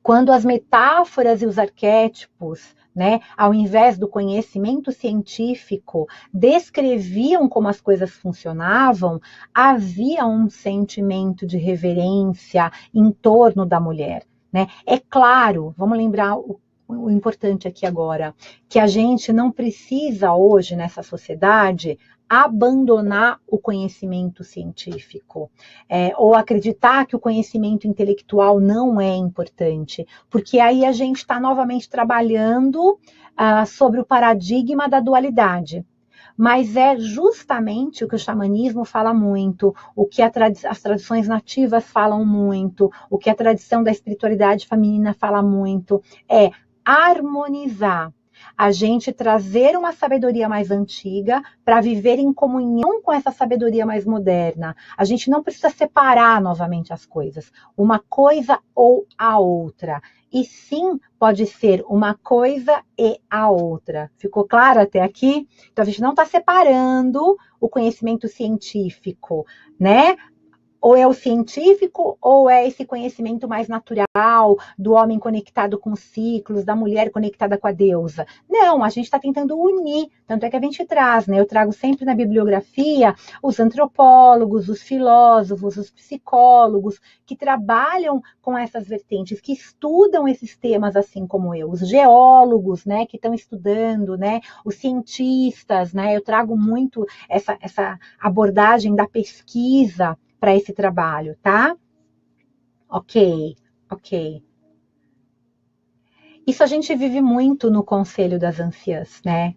quando as metáforas e os arquétipos, né, ao invés do conhecimento científico, descreviam como as coisas funcionavam, havia um sentimento de reverência em torno da mulher, né? É claro, vamos lembrar o importante aqui agora, que a gente não precisa hoje nessa sociedade abandonar o conhecimento científico, ou acreditar que o conhecimento intelectual não é importante, porque aí a gente está novamente trabalhando sobre o paradigma da dualidade. Mas é justamente o que o xamanismo fala muito, o que as tradições nativas falam muito, o que a tradição da espiritualidade feminina fala muito, é harmonizar. A gente trazer uma sabedoria mais antiga para viver em comunhão com essa sabedoria mais moderna. A gente não precisa separar novamente as coisas, uma coisa ou a outra. E sim, pode ser uma coisa e a outra. Ficou claro até aqui? Então, a gente não está separando o conhecimento científico, né? Ou é o científico, ou é esse conhecimento mais natural, do homem conectado com os ciclos, da mulher conectada com a deusa. Não, a gente está tentando unir, tanto é que a gente traz, né? Eu trago sempre na bibliografia os antropólogos, os filósofos, os psicólogos, que trabalham com essas vertentes, que estudam esses temas assim como eu, os geólogos, né, que estão estudando, né, os cientistas, né? Eu trago muito essa abordagem da pesquisa para esse trabalho, tá? Ok. Isso a gente vive muito no Conselho das Anciãs, né?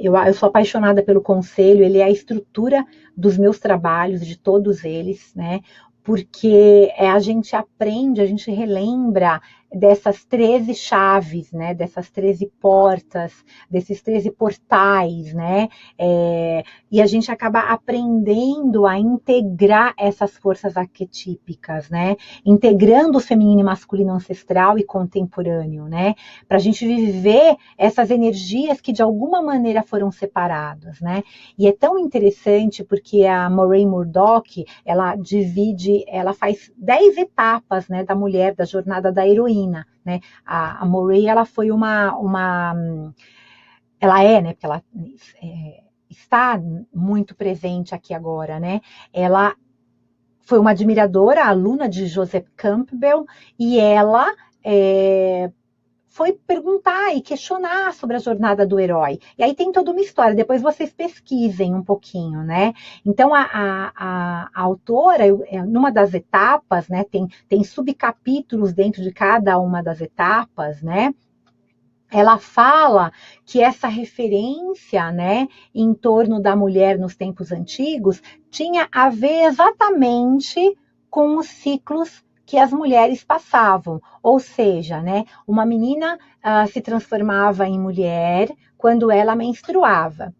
Eu sou apaixonada pelo Conselho, ele é a estrutura dos meus trabalhos, de todos eles, né? Porque a gente aprende, a gente relembra dessas 13 chaves, né? Dessas 13 portas, desses 13 portais, né? E a gente acaba aprendendo a integrar essas forças arquetípicas, né? Integrando o feminino e masculino ancestral e contemporâneo, né? Para a gente viver essas energias que de alguma maneira foram separadas, né? E é tão interessante porque a Maureen Murdock, ela faz 10 etapas, né, da mulher, da jornada da heroína, né? A Maureen, ela foi ela é, né, porque ela está muito presente aqui agora, né? Ela foi uma admiradora, aluna de Joseph Campbell, e ela foi perguntar e questionar sobre a jornada do herói. E aí tem toda uma história, depois vocês pesquisem um pouquinho, né? Então, a autora, numa das etapas, né, tem subcapítulos dentro de cada uma das etapas, né? Ela fala que essa referência, né, em torno da mulher nos tempos antigos tinha a ver exatamente com os ciclos que as mulheres passavam, ou seja, né, uma menina se transformava em mulher quando ela menstruava.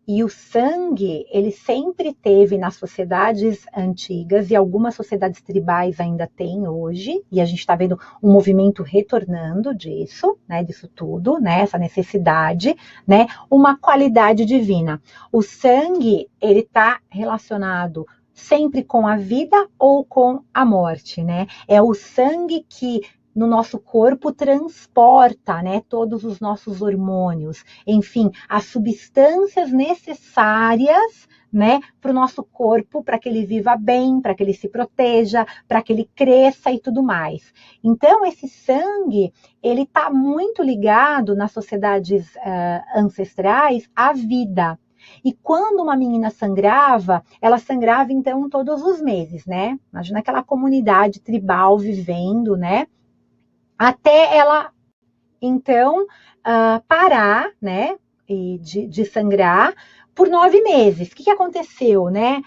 E o sangue, ele sempre teve nas sociedades antigas, e algumas sociedades tribais ainda têm hoje, e a gente está vendo um movimento retornando disso, né, disso tudo, né, essa necessidade, né, uma qualidade divina. O sangue, ele está relacionado sempre com a vida ou com a morte, né? É o sangue que no nosso corpo transporta, né, todos os nossos hormônios, enfim, as substâncias necessárias, né, para o nosso corpo, para que ele viva bem, para que ele se proteja, para que ele cresça e tudo mais. Então, esse sangue, ele está muito ligado nas sociedades ancestrais à vida. E quando uma menina sangrava, ela sangrava então todos os meses, né? Imagina aquela comunidade tribal vivendo, né? Até ela, então, parar, né, de sangrar por 9 meses. O que aconteceu, né?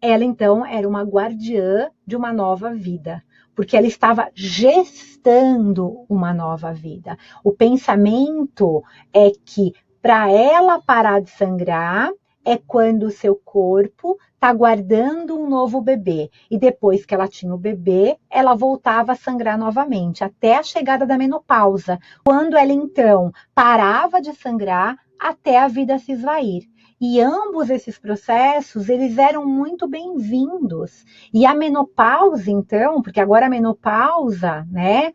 Ela, então, era uma guardiã de uma nova vida, porque ela estava gestando uma nova vida. O pensamento é que, para ela parar de sangrar, é quando o seu corpo está guardando um novo bebê. E depois que ela tinha o bebê, ela voltava a sangrar novamente, até a chegada da menopausa, quando ela, então, parava de sangrar até a vida se esvair. E ambos esses processos, eles eram muito bem-vindos. E a menopausa, então, porque agora a menopausa, né,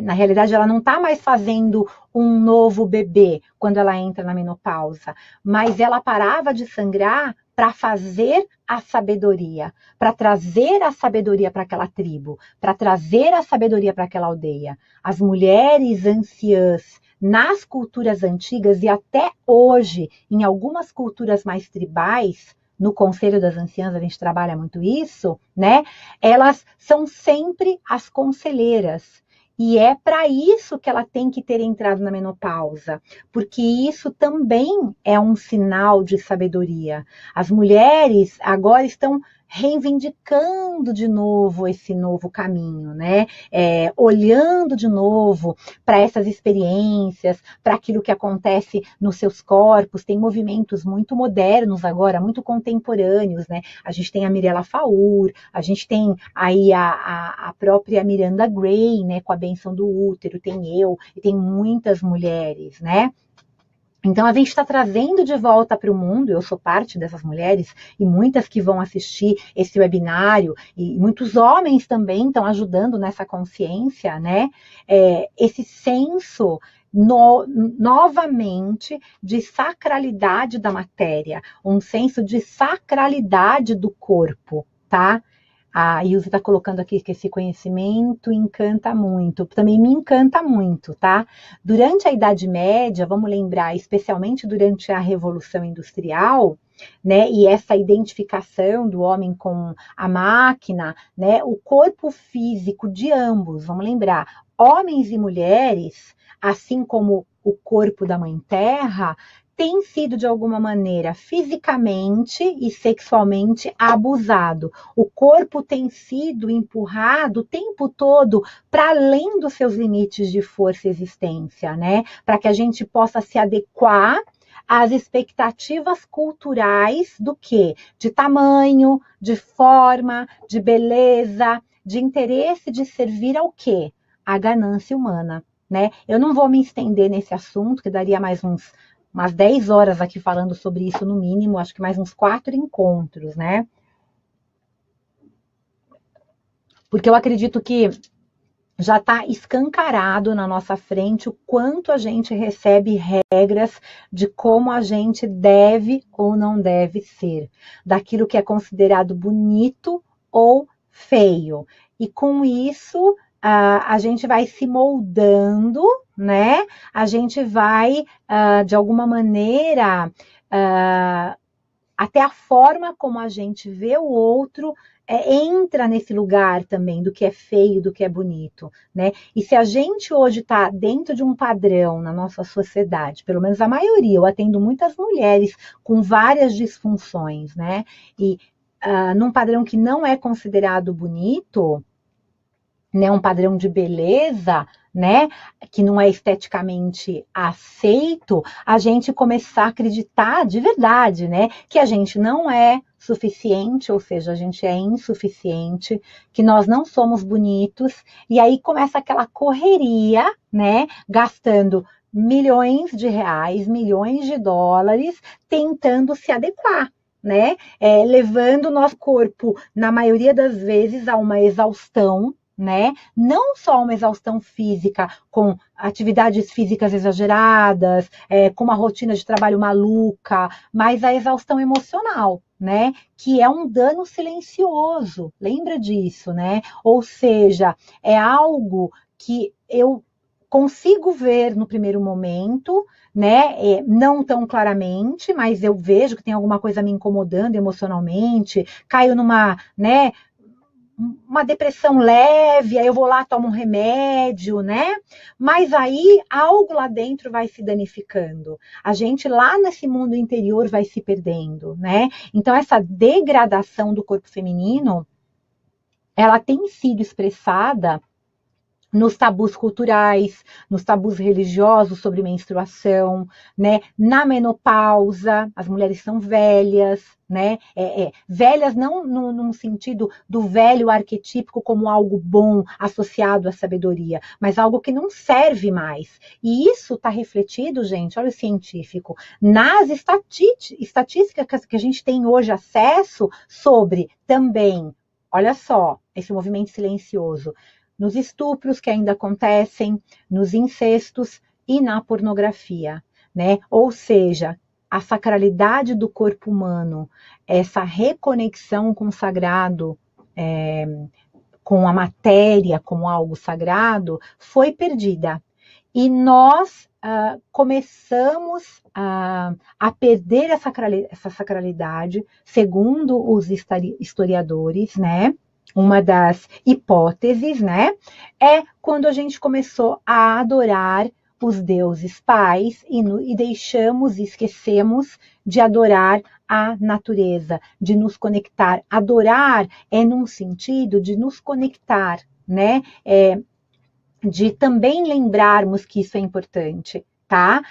na realidade, ela não está mais fazendo um novo bebê quando ela entra na menopausa, mas ela parava de sangrar para fazer a sabedoria, para trazer a sabedoria para aquela tribo, para trazer a sabedoria para aquela aldeia. As mulheres anciãs nas culturas antigas e até hoje, em algumas culturas mais tribais, no Conselho das Anciãs a gente trabalha muito isso, né? Elas são sempre as conselheiras. E é para isso que ela tem que ter entrado na menopausa, porque isso também é um sinal de sabedoria. As mulheres agora estão reivindicando de novo esse novo caminho, né? Olhando de novo para essas experiências, para aquilo que acontece nos seus corpos. Tem movimentos muito modernos agora, muito contemporâneos, né? A gente tem a Mirella Faur, a gente tem aí a própria Miranda Gray, né? Com a benção do útero, tem eu, e tem muitas mulheres, né? Então, a gente está trazendo de volta para o mundo, eu sou parte dessas mulheres, e muitas que vão assistir esse webinário, e muitos homens também estão ajudando nessa consciência, né? Esse senso novamente de sacralidade da matéria, um senso de sacralidade do corpo, tá? A Ilse está colocando aqui que esse conhecimento encanta muito, também me encanta muito, tá? Durante a Idade Média, vamos lembrar, especialmente durante a Revolução Industrial, né, e essa identificação do homem com a máquina, né, o corpo físico de ambos, vamos lembrar, homens e mulheres, assim como o corpo da Mãe Terra, tem sido, de alguma maneira, fisicamente e sexualmente abusado. O corpo tem sido empurrado o tempo todo para além dos seus limites de força e existência, né? Para que a gente possa se adequar às expectativas culturais do quê? De tamanho, de forma, de beleza, de interesse de servir ao quê? A ganância humana, né? Eu não vou me estender nesse assunto, que daria mais umas 10 horas aqui falando sobre isso no mínimo, acho que mais uns 4 encontros, né? Porque eu acredito que já está escancarado na nossa frente o quanto a gente recebe regras de como a gente deve ou não deve ser, daquilo que é considerado bonito ou feio. E com isso, a gente vai se moldando, né? A gente vai, de alguma maneira, até a forma como a gente vê o outro entra nesse lugar também do que é feio, do que é bonito, né? E se a gente hoje está dentro de um padrão na nossa sociedade, pelo menos a maioria, eu atendo muitas mulheres com várias disfunções, né? E num padrão que não é considerado bonito, né, um padrão de beleza, né, que não é esteticamente aceito, a gente começar a acreditar de verdade, né, que a gente não é suficiente, ou seja, a gente é insuficiente, que nós não somos bonitos, e aí começa aquela correria, né, gastando milhões de reais, milhões de dólares, tentando se adequar, né, levando o nosso corpo, na maioria das vezes, a uma exaustão, né? Não só uma exaustão física com atividades físicas exageradas, com uma rotina de trabalho maluca, mas a exaustão emocional, né? Que é um dano silencioso, lembra disso, né? Ou seja, é algo que eu consigo ver no primeiro momento, né? Não tão claramente, mas eu vejo que tem alguma coisa me incomodando emocionalmente, caio numa, né? Uma depressão leve, aí eu vou lá, tomo um remédio, né? Mas aí algo lá dentro vai se danificando. A gente lá nesse mundo interior vai se perdendo, né? Então essa degradação do corpo feminino, ela tem sido expressada nos tabus culturais, nos tabus religiosos sobre menstruação, né? Na menopausa, as mulheres são velhas, né? Velhas não num sentido do velho arquetípico como algo bom associado à sabedoria, mas algo que não serve mais. E isso está refletido, gente, olha o científico, nas estatísticas que a gente tem hoje acesso sobre também, olha só, esse movimento silencioso, nos estupros que ainda acontecem, nos incestos e na pornografia, né? Ou seja, a sacralidade do corpo humano, essa reconexão com o sagrado, com a matéria como algo sagrado, foi perdida. E nós começamos a perder essa sacralidade, segundo os historiadores, né? Uma das hipóteses, né, é quando a gente começou a adorar os deuses pais e deixamos e esquecemos de adorar a natureza, de nos conectar. Adorar é num sentido de nos conectar, né, de também lembrarmos que isso é importante. Tá?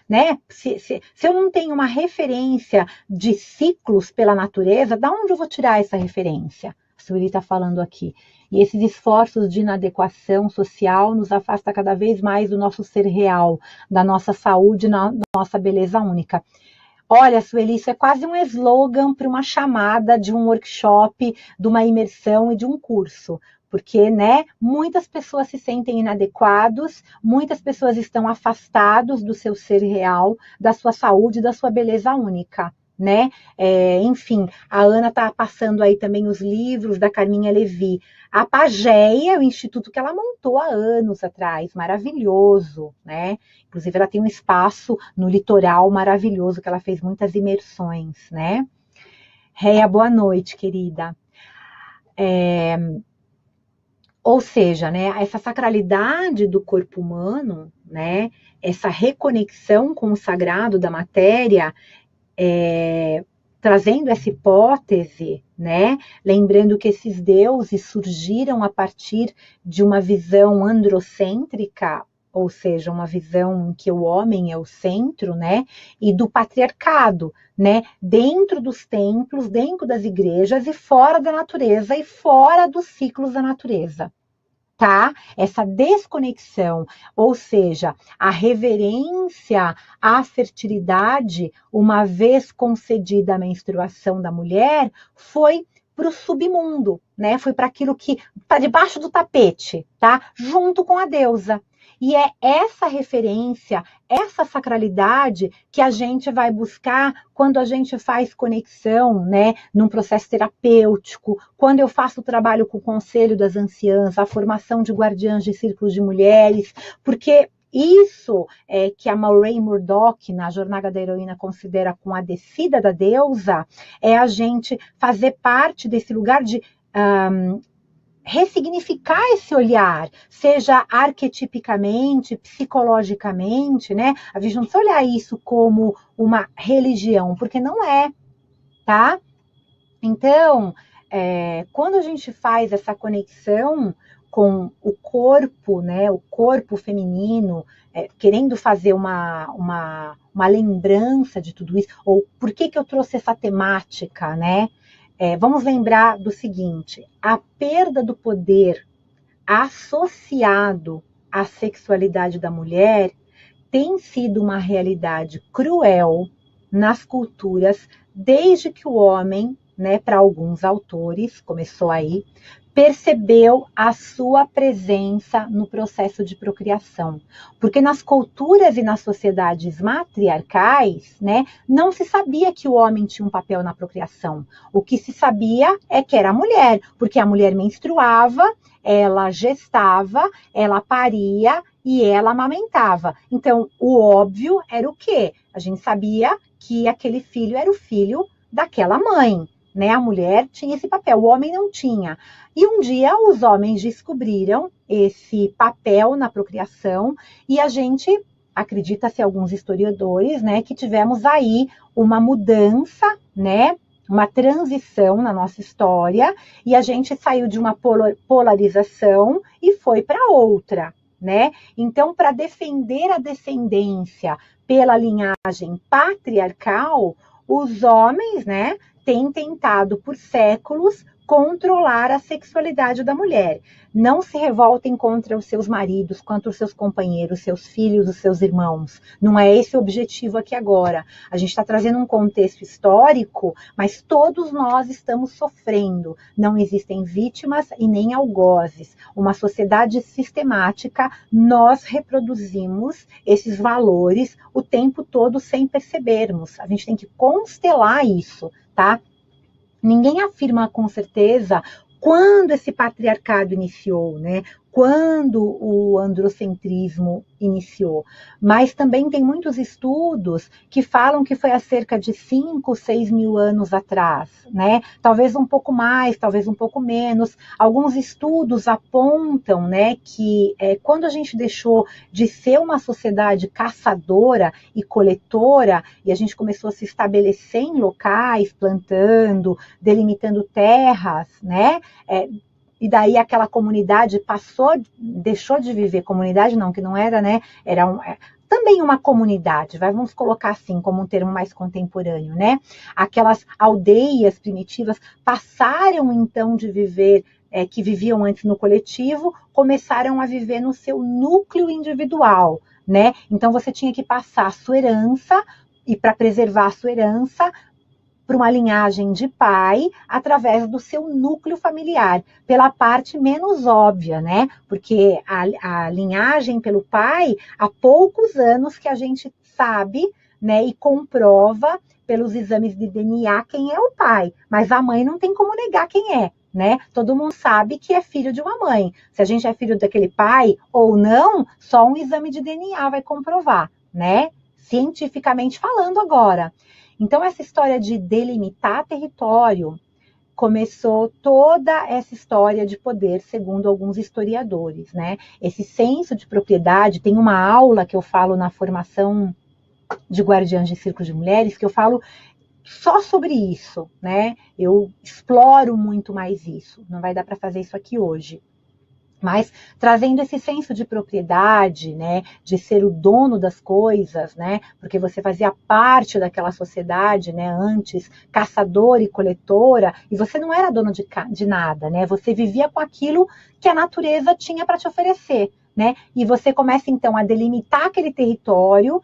Né? Se eu não tenho uma referência de ciclos pela natureza, da onde eu vou tirar essa referência? A Sueli está falando aqui. E esses esforços de inadequação social nos afasta cada vez mais do nosso ser real, da nossa saúde, da nossa beleza única. Olha, Sueli, isso é quase um slogan para uma chamada de um workshop, de uma imersão e de um curso. Porque, né, muitas pessoas se sentem inadequados, muitas pessoas estão afastados do seu ser real, da sua saúde, da sua beleza única, né? Enfim, a Ana está passando aí também os livros da Carminha Levi. A Pageia, o instituto que ela montou há anos atrás, maravilhoso, né? Inclusive, ela tem um espaço no litoral maravilhoso, que ela fez muitas imersões, né? Réia, boa noite, querida. Ou seja, né, essa sacralidade do corpo humano, né, essa reconexão com o sagrado da matéria, trazendo essa hipótese, né, lembrando que esses deuses surgiram a partir de uma visão androcêntrica, ou seja, uma visão em que o homem é o centro, né, e do patriarcado, né, dentro dos templos, dentro das igrejas e fora da natureza e fora dos ciclos da natureza. Tá? Essa desconexão, ou seja, a reverência à fertilidade, uma vez concedida a menstruação da mulher, foi para o submundo, né? Foi para aquilo que está debaixo do tapete, tá? Junto com a deusa. E é essa referência, essa sacralidade que a gente vai buscar quando a gente faz conexão, né, num processo terapêutico, quando eu faço o trabalho com o Conselho das Anciãs, a formação de guardiãs de círculos de mulheres, porque isso é que a Maureen Murdoch, na Jornada da Heroína, considera com a descida da deusa, é a gente fazer parte desse lugar de ressignificar esse olhar, seja arquetipicamente, psicologicamente, né? A gente não precisa olhar isso como uma religião, porque não é, tá? Então, quando a gente faz essa conexão com o corpo, né, o corpo feminino, querendo fazer uma lembrança de tudo isso, ou por que eu trouxe essa temática, né? Vamos lembrar do seguinte: a perda do poder associado à sexualidade da mulher tem sido uma realidade cruel nas culturas desde que o homem, né, para alguns autores, começou aí, percebeu a sua presença no processo de procriação. Porque nas culturas e nas sociedades matriarcais, né, não se sabia que o homem tinha um papel na procriação. O que se sabia é que era a mulher, porque a mulher menstruava, ela gestava, ela paria e ela amamentava. Então, o óbvio era o quê? A gente sabia que aquele filho era o filho daquela mãe, né? A mulher tinha esse papel, o homem não tinha. E um dia os homens descobriram esse papel na procriação e a gente, acredita-se alguns historiadores, né, que tivemos aí uma mudança, né, uma transição na nossa história e a gente saiu de uma polarização e foi para outra, né? Então, para defender a descendência pela linhagem patriarcal, os homens, né, têm tentado por séculos controlar a sexualidade da mulher. Não se revoltem contra os seus maridos, contra os seus companheiros, seus filhos, os seus irmãos. Não é esse o objetivo aqui agora. A gente está trazendo um contexto histórico, mas todos nós estamos sofrendo. Não existem vítimas e nem algozes. Uma sociedade sistemática, nós reproduzimos esses valores o tempo todo sem percebermos. A gente tem que constelar isso, tá? Ninguém afirma com certeza quando esse patriarcado iniciou, né? Quando o androcentrismo iniciou. Mas também tem muitos estudos que falam que foi há cerca de 5, 6 mil anos atrás, né? Talvez um pouco mais, talvez um pouco menos. Alguns estudos apontam, né, que quando a gente deixou de ser uma sociedade caçadora e coletora e a gente começou a se estabelecer em locais, plantando, delimitando terras, né? E daí aquela comunidade deixou de viver, comunidade não, que não era, né? Era também uma comunidade, vamos colocar assim, como um termo mais contemporâneo, né? Aquelas aldeias primitivas passaram então de viver, que viviam antes no coletivo, começaram a viver no seu núcleo individual, né? Então você tinha que passar a sua herança, e para preservar a sua herança, para uma linhagem de pai, através do seu núcleo familiar, pela parte menos óbvia, né? Porque a linhagem pelo pai, há poucos anos que a gente sabe, né, e comprova pelos exames de DNA quem é o pai, mas a mãe não tem como negar quem é, né? Todo mundo sabe que é filho de uma mãe. Se a gente é filho daquele pai ou não, só um exame de DNA vai comprovar, né? Cientificamente falando agora. Então, essa história de delimitar território começou toda essa história de poder, segundo alguns historiadores, né? Esse senso de propriedade, tem uma aula que eu falo na formação de guardiãs de círculo de mulheres, que eu falo só sobre isso, né? Eu exploro muito mais isso. Não vai dar para fazer isso aqui hoje. Mas trazendo esse senso de propriedade, né, de ser o dono das coisas, né, porque você fazia parte daquela sociedade, né, antes caçadora e coletora, e você não era dono de nada, né, você vivia com aquilo que a natureza tinha para te oferecer, né, e você começa então a delimitar aquele território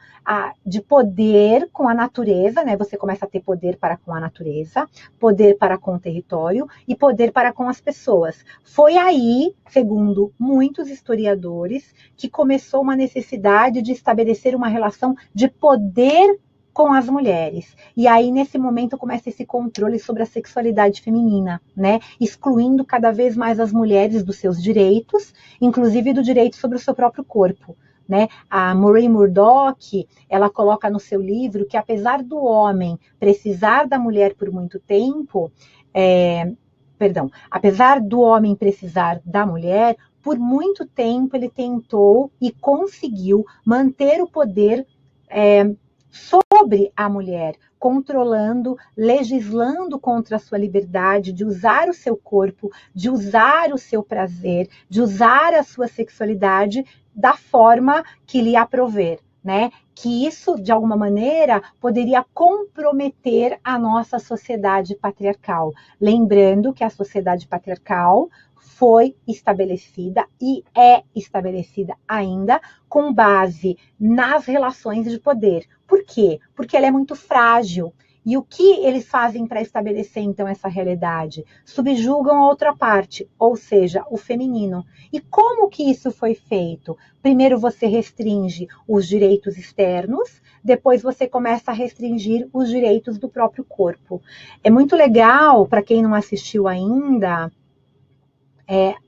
de poder com a natureza, né, você começa a ter poder para com a natureza, poder para com o território e poder para com as pessoas. Foi aí, segundo muitos historiadores, que começou uma necessidade de estabelecer uma relação de poder com as mulheres. E aí, nesse momento, começa esse controle sobre a sexualidade feminina, né? Excluindo cada vez mais as mulheres dos seus direitos, inclusive do direito sobre o seu próprio corpo, né? A Maureen Murdoch, ela coloca no seu livro que apesar do homem precisar da mulher por muito tempo, apesar do homem precisar da mulher, por muito tempo ele tentou e conseguiu manter o poder sobre sobre a mulher, controlando, legislando contra a sua liberdade de usar o seu corpo, de usar o seu prazer, de usar a sua sexualidade da forma que lhe aprouver, né? Que isso, de alguma maneira, poderia comprometer a nossa sociedade patriarcal. Lembrando que a sociedade patriarcal foi estabelecida e é estabelecida ainda com base nas relações de poder. Por quê? Porque ela é muito frágil. E o que eles fazem para estabelecer, então, essa realidade? Subjugam a outra parte, ou seja, o feminino. E como que isso foi feito? Primeiro você restringe os direitos externos, depois você começa a restringir os direitos do próprio corpo. É muito legal, para quem não assistiu ainda,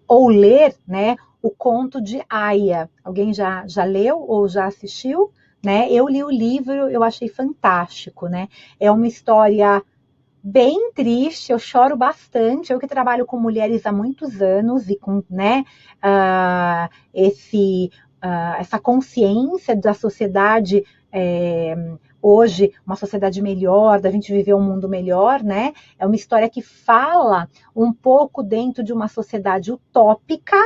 ou ler, né, o conto de Aya. Alguém já leu ou já assistiu? Né? Eu li o livro, eu achei fantástico, né? É uma história bem triste, eu choro bastante. Eu que trabalho com mulheres há muitos anos e com, né, essa consciência da sociedade hoje, uma sociedade melhor, da gente viver um mundo melhor, né? É uma história que fala um pouco dentro de uma sociedade utópica,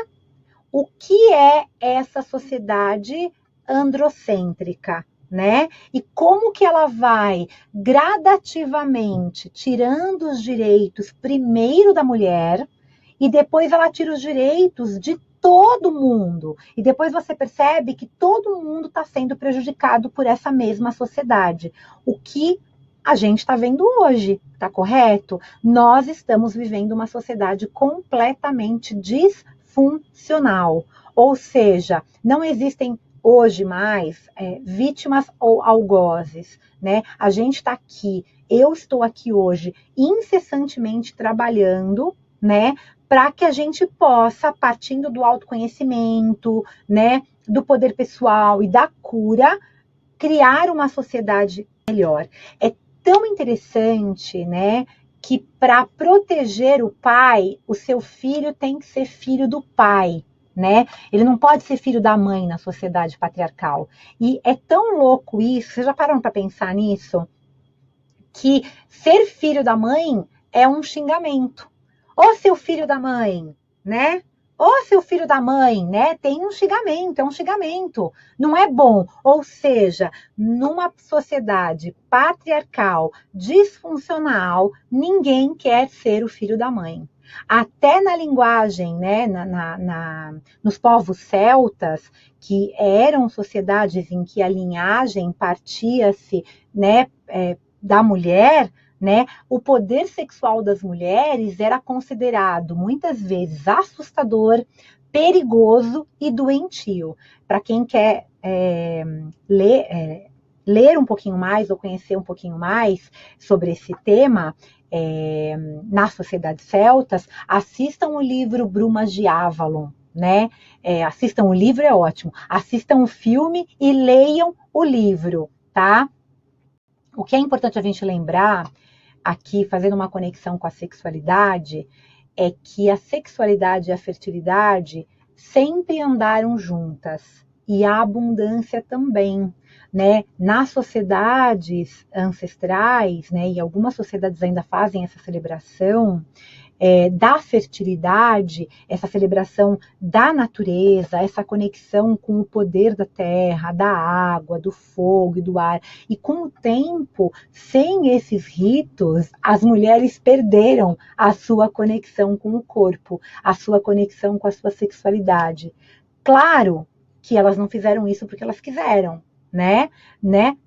o que é essa sociedade androcêntrica, né? E como que ela vai gradativamente tirando os direitos primeiro da mulher e depois ela tira os direitos de todo mundo. E depois você percebe que todo mundo está sendo prejudicado por essa mesma sociedade. O que a gente está vendo hoje, tá correto? Nós estamos vivendo uma sociedade completamente disfuncional. Ou seja, não existem hoje mais vítimas ou algozes, né? A gente está aqui, eu estou aqui hoje, incessantemente trabalhando, né? Para que a gente possa, partindo do autoconhecimento, né? Do poder pessoal e da cura, criar uma sociedade melhor. É tão interessante, né? Que para proteger o pai, o seu filho tem que ser filho do pai, né? Ele não pode ser filho da mãe na sociedade patriarcal. E é tão louco isso, vocês já pararam para pensar nisso? Que ser filho da mãe é um xingamento. Ô seu filho da mãe, né? Ô seu filho da mãe, né? Tem um xingamento, é um xingamento. Não é bom. Ou seja, numa sociedade patriarcal, disfuncional, ninguém quer ser o filho da mãe. Até na linguagem, né, nos povos celtas, que eram sociedades em que a linhagem partia-se, né, da mulher, né, o poder sexual das mulheres era considerado muitas vezes assustador, perigoso e doentio. Para quem quer ler um pouquinho mais ou conhecer um pouquinho mais sobre esse tema, nas sociedades celtas, assistam o livro Brumas de Avalon, né? Assistam o livro, é ótimo. Assistam o filme e leiam o livro, tá? O que é importante a gente lembrar, aqui fazendo uma conexão com a sexualidade, é que a sexualidade e a fertilidade sempre andaram juntas, e a abundância também, né? Nas sociedades ancestrais, né, e algumas sociedades ainda fazem essa celebração da fertilidade, essa celebração da natureza, essa conexão com o poder da terra, da água, do fogo e do ar. E com o tempo, sem esses ritos, as mulheres perderam a sua conexão com o corpo, a sua conexão com a sua sexualidade. Claro que elas não fizeram isso porque elas quiseram, né?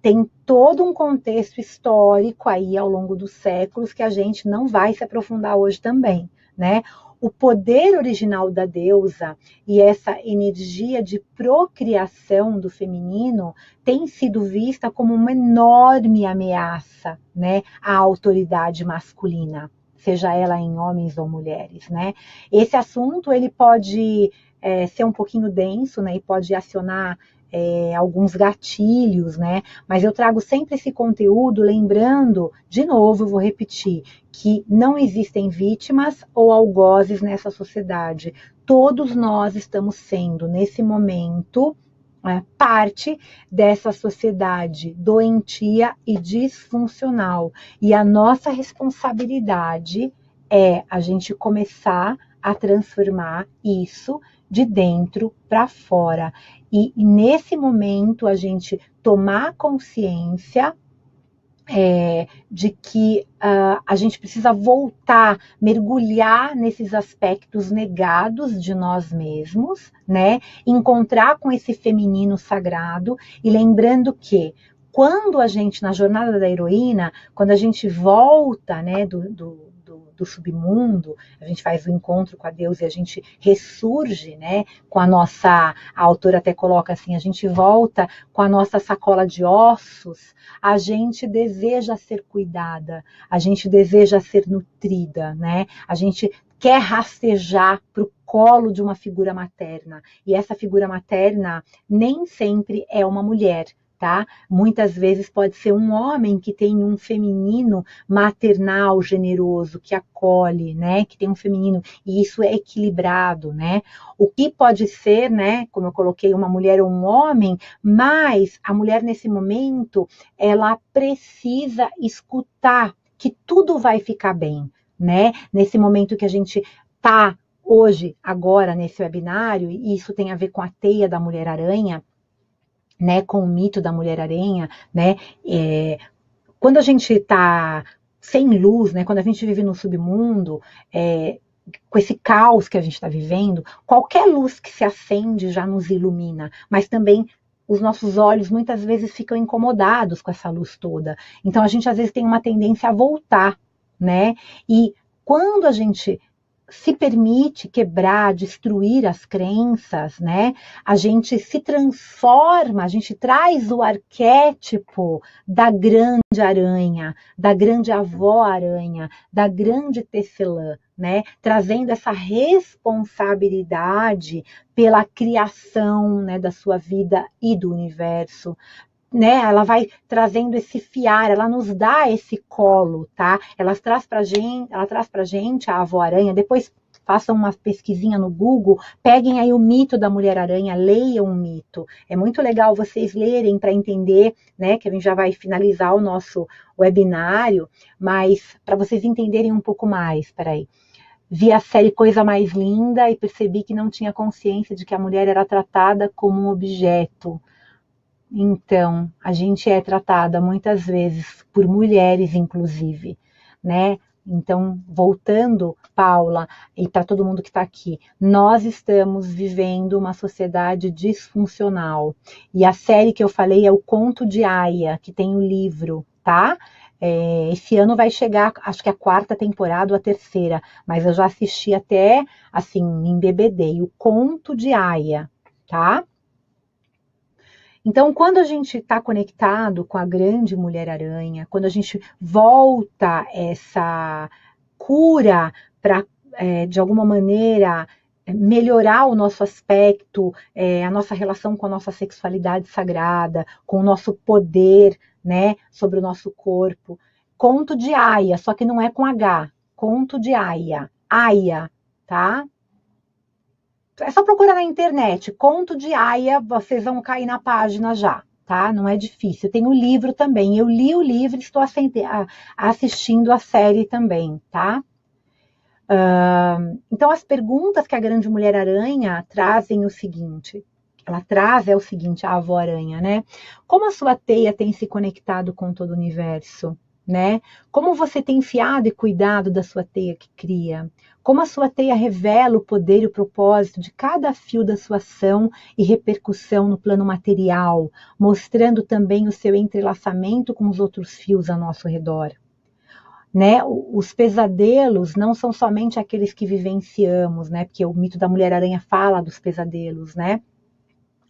Tem todo um contexto histórico aí ao longo dos séculos que a gente não vai se aprofundar hoje também, né? O poder original da deusa e essa energia de procriação do feminino tem sido vista como uma enorme ameaça, né, à autoridade masculina, seja ela em homens ou mulheres, né? Esse assunto ele pode ser um pouquinho denso, né, e pode acionar alguns gatilhos, né? Mas eu trago sempre esse conteúdo, lembrando, de novo, eu vou repetir, que não existem vítimas ou algozes nessa sociedade. Todos nós estamos sendo, nesse momento, parte dessa sociedade doentia e disfuncional. E a nossa responsabilidade é a gente começar a transformar isso de dentro para fora. E nesse momento a gente tomar consciência de que a gente precisa voltar, mergulhar nesses aspectos negados de nós mesmos, né? Encontrar com esse feminino sagrado e lembrando que quando a gente, na jornada da heroína, quando a gente volta, né, do submundo, a gente faz o encontro com a deusa e a gente ressurge, né, com a nossa, a autora até coloca assim, a gente volta com a nossa sacola de ossos, a gente deseja ser cuidada, a gente deseja ser nutrida, né, a gente quer rastejar para o colo de uma figura materna, e essa figura materna nem sempre é uma mulher, tá? Muitas vezes pode ser um homem que tem um feminino maternal, generoso, que acolhe, né? Que tem um feminino, e isso é equilibrado, né? O que pode ser, né? Como eu coloquei, uma mulher ou um homem, mas a mulher nesse momento, ela precisa escutar que tudo vai ficar bem, né? Nesse momento que a gente tá hoje, agora, nesse webinário, e isso tem a ver com a teia da Mulher-Aranha, né, com o mito da Mulher-Aranha, né, quando a gente está sem luz, né, quando a gente vive no submundo, com esse caos que a gente está vivendo, qualquer luz que se acende já nos ilumina, mas também os nossos olhos muitas vezes ficam incomodados com essa luz toda. Então a gente às vezes tem uma tendência a voltar, né, e quando a gente se permite quebrar, destruir as crenças, né? A gente se transforma, a gente traz o arquétipo da grande aranha, da grande avó aranha, da grande tecelã, né? Trazendo essa responsabilidade pela criação, né, da sua vida e do universo. Né, ela vai trazendo esse fiar, ela nos dá esse colo, tá? Ela traz pra gente a avó aranha, depois façam uma pesquisinha no Google, peguem aí o mito da Mulher-Aranha, leiam o mito. É muito legal vocês lerem para entender, né, que a gente já vai finalizar o nosso webinário, mas para vocês entenderem um pouco mais, peraí. Vi a série Coisa Mais Linda e percebi que não tinha consciência de que a mulher era tratada como um objeto. Então, a gente é tratada muitas vezes por mulheres, inclusive, né? Então, voltando, Paula, e para todo mundo que está aqui, nós estamos vivendo uma sociedade disfuncional. E a série que eu falei é o Conto de Aia, que tem o livro, tá? Esse ano vai chegar, acho que a 4ª temporada ou a 3ª, mas eu já assisti até, assim, me embebedei, o Conto de Aia, tá? Então, quando a gente está conectado com a grande Mulher-Aranha, quando a gente volta essa cura para, de alguma maneira, melhorar o nosso aspecto, a nossa relação com a nossa sexualidade sagrada, com o nosso poder, né, sobre o nosso corpo. Conto de Aia, só que não é com H. Conto de Aia. Aia, tá? É só procurar na internet, Conto de Aia, vocês vão cair na página já, tá? Não é difícil. Tem o livro também. Eu li o livro e estou assistindo a série também, tá? Então, as perguntas que a grande Mulher-Aranha trazem o seguinte. Ela traz o seguinte, a avó aranha, né? Como a sua teia tem se conectado com todo o universo? Né? Como você tem fiado e cuidado da sua teia que cria? Como a sua teia revela o poder e o propósito de cada fio da sua ação e repercussão no plano material, mostrando também o seu entrelaçamento com os outros fios ao nosso redor. Né? Os pesadelos não são somente aqueles que vivenciamos, né? Porque o mito da Mulher-Aranha fala dos pesadelos, né?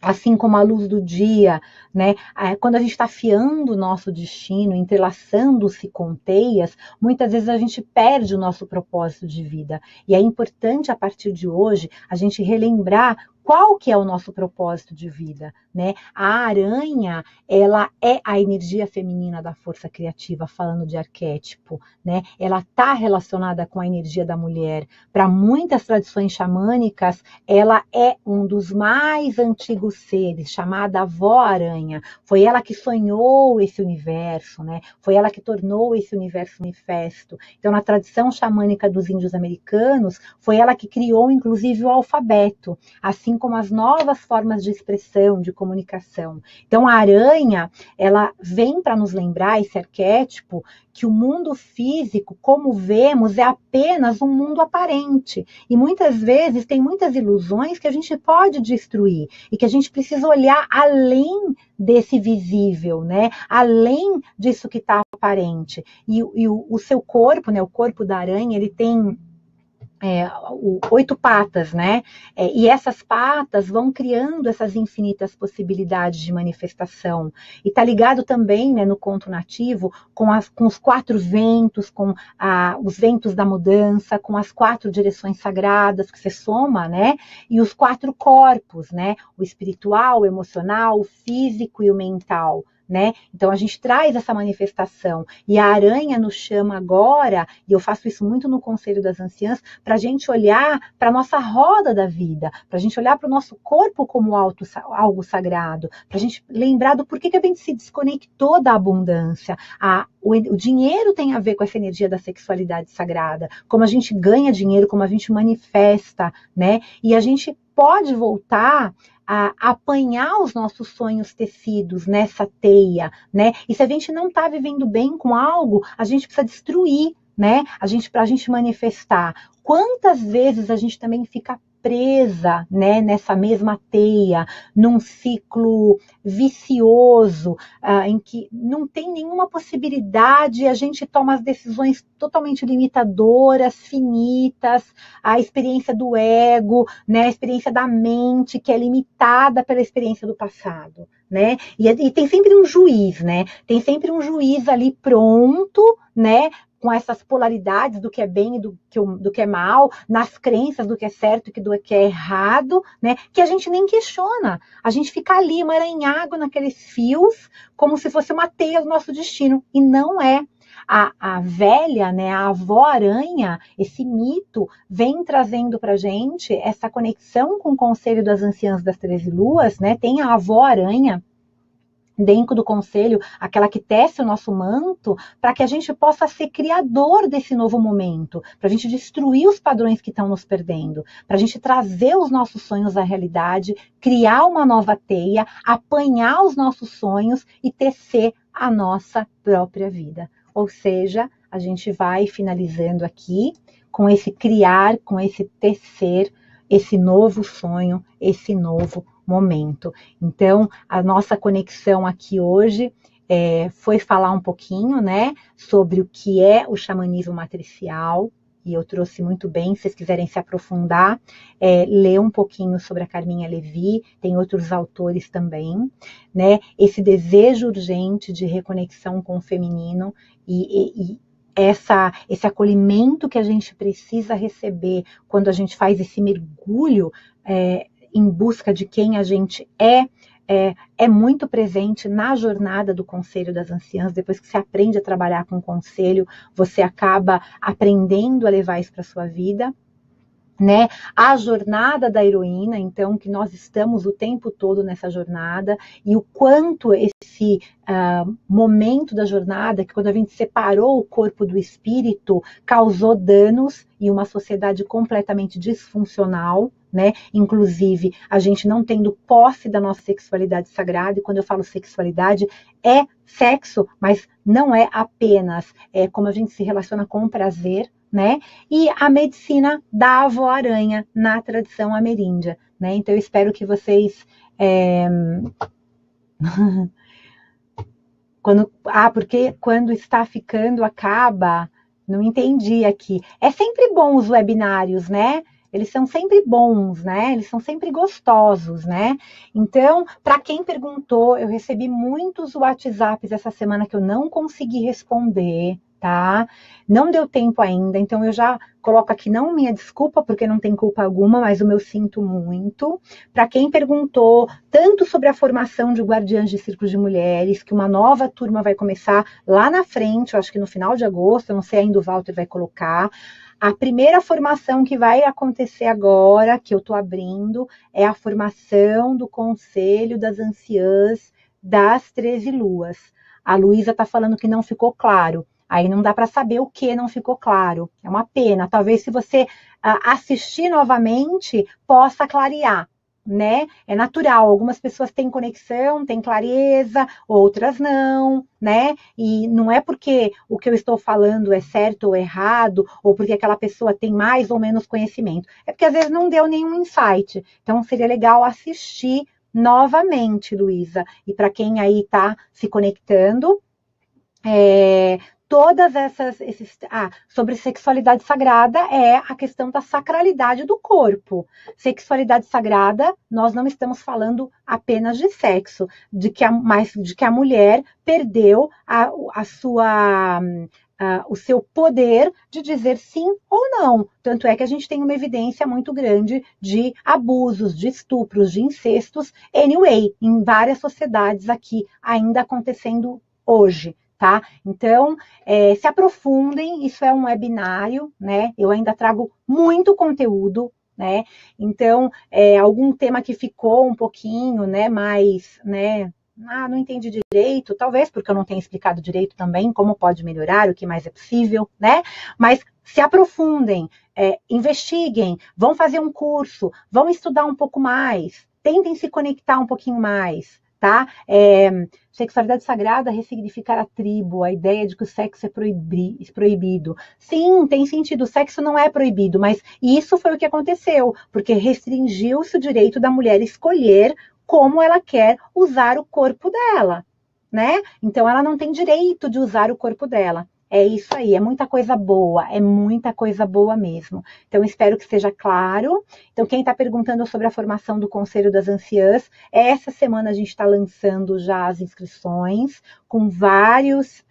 Assim como a luz do dia, né? Quando a gente está afiando o nosso destino, entrelaçando-se com teias, muitas vezes a gente perde o nosso propósito de vida. E é importante, a partir de hoje, a gente relembrar qual que é o nosso propósito de vida, né? A aranha, ela é a energia feminina da força criativa, falando de arquétipo, né? Ela está relacionada com a energia da mulher. Para muitas tradições xamânicas, ela é um dos mais antigos seres, chamada avó-aranha. Foi ela que sonhou esse universo, né? Foi ela que tornou esse universo manifesto. Então, na tradição xamânica dos índios americanos, foi ela que criou, inclusive, o alfabeto, assim como as novas formas de expressão, de comunicação. Então, a aranha, ela vem para nos lembrar, esse arquétipo, que o mundo físico, como vemos, é apenas um mundo aparente. E muitas vezes tem muitas ilusões que a gente pode destruir e que a gente precisa olhar além desse visível, né? Além disso que está aparente. E o seu corpo, né? O corpo da aranha, ele tem 8 patas, né? E essas patas vão criando essas infinitas possibilidades de manifestação. E tá ligado também, né, no conto nativo, com os 4 ventos, com os ventos da mudança, com as 4 direções sagradas que você soma, né? E os 4 corpos, né? O espiritual, o emocional, o físico e o mental. Né? Então a gente traz essa manifestação e a aranha nos chama agora, e eu faço isso muito no Conselho das Anciãs, para a gente olhar para a nossa roda da vida, para a gente olhar para o nosso corpo como algo sagrado, para a gente lembrar do porquê que a gente se desconectou da abundância. O dinheiro tem a ver com essa energia da sexualidade sagrada, como a gente ganha dinheiro, como a gente manifesta, né? E a gente pode voltar a apanhar os nossos sonhos tecidos nessa teia, né? E se a gente não está vivendo bem com algo, a gente precisa destruir, né? Para a gente manifestar. Quantas vezes a gente também fica presa, né, nessa mesma teia, num ciclo vicioso, em que não tem nenhuma possibilidade, a gente toma as decisões totalmente limitadoras, finitas, a experiência do ego, né, a experiência da mente, que é limitada pela experiência do passado, né? E tem sempre um juiz, né? Tem sempre um juiz ali pronto, né? Com essas polaridades do que é bem e do que é mal, nas crenças do que é certo e do que é errado, né? Que a gente nem questiona. A gente fica ali, emaranhado naqueles fios, como se fosse uma teia do nosso destino. E não é. A velha, né, a avó-aranha, esse mito, vem trazendo para a gente essa conexão com o Conselho das Anciãs das 13 Luas, né? Tem a avó-aranha dentro do conselho, aquela que tece o nosso manto, para que a gente possa ser criador desse novo momento, para a gente destruir os padrões que estão nos perdendo, para a gente trazer os nossos sonhos à realidade, criar uma nova teia, apanhar os nossos sonhos e tecer a nossa própria vida. Ou seja, a gente vai finalizando aqui com esse criar, com esse tecer, esse novo sonho, esse novo momento. Então, a nossa conexão aqui hoje foi falar um pouquinho, né, sobre o que é o xamanismo matricial, e eu trouxe muito bem, se vocês quiserem se aprofundar, ler um pouquinho sobre a Carminha Levi, tem outros autores também, né, esse desejo urgente de reconexão com o feminino e esse acolhimento que a gente precisa receber quando a gente faz esse mergulho em busca de quem a gente é muito presente na jornada do Conselho das Anciãs. Depois que você aprende a trabalhar com o Conselho, você acaba aprendendo a levar isso para a sua vida, né? A jornada da heroína, então, que nós estamos o tempo todo nessa jornada, e o quanto esse momento da jornada, que quando a gente separou o corpo do espírito, causou danos e uma sociedade completamente disfuncional, né? Inclusive, a gente não tendo posse da nossa sexualidade sagrada, e quando eu falo sexualidade, é sexo, mas não é apenas como a gente se relaciona com o prazer, né? E a medicina da avó-aranha na tradição ameríndia, né? Então eu espero que vocês porque quando está ficando acaba, não entendi aqui. É sempre bom os webinários, né? Eles são sempre bons, né? Eles são sempre gostosos, né? Então, para quem perguntou, eu recebi muitos WhatsApps essa semana que eu não consegui responder, tá? Não deu tempo ainda, então eu já coloco aqui não minha desculpa, porque não tem culpa alguma, mas o meu sinto muito. Para quem perguntou tanto sobre a formação de guardiãs de círculos de mulheres, que uma nova turma vai começar lá na frente, eu acho que no final de agosto, eu não sei ainda o Walter vai colocar. A primeira formação que vai acontecer agora, que eu estou abrindo, é a formação do Conselho das Anciãs das 13 Luas. A Luísa está falando que não ficou claro. Aí não dá para saber o que não ficou claro. É uma pena. Talvez se você assistir novamente, possa clarear, né? É natural. Algumas pessoas têm conexão, têm clareza, outras não, né? E não é porque o que eu estou falando é certo ou errado, ou porque aquela pessoa tem mais ou menos conhecimento. É porque às vezes não deu nenhum insight. Então seria legal assistir novamente, Luísa. E para quem aí está se conectando, todas sobre sexualidade sagrada é a questão da sacralidade do corpo. Sexualidade sagrada, nós não estamos falando apenas de sexo, mas de que a mulher perdeu o seu poder de dizer sim ou não. Tanto é que a gente tem uma evidência muito grande de abusos, de estupros, de incestos, anyway, em várias sociedades aqui ainda acontecendo hoje. Tá? Então, se aprofundem, isso é um webinário, né? Eu ainda trago muito conteúdo, né? Então, algum tema que ficou um pouquinho, né, mais, né? Não entendi direito, talvez porque eu não tenha explicado direito também como pode melhorar, o que mais é possível, né? Mas se aprofundem, investiguem, vão fazer um curso, vão estudar um pouco mais, tentem se conectar um pouquinho mais, tá? Sexualidade sagrada, ressignificar a tribo, a ideia de que o sexo é proibido. Sim, tem sentido, o sexo não é proibido, mas isso foi o que aconteceu, porque restringiu-se o direito da mulher escolher como ela quer usar o corpo dela, né? Então ela não tem direito de usar o corpo dela. É isso aí, é muita coisa boa mesmo. Então, espero que seja claro. Então, quem está perguntando sobre a formação do Conselho das Anciãs, essa semana a gente está lançando já as inscrições com vários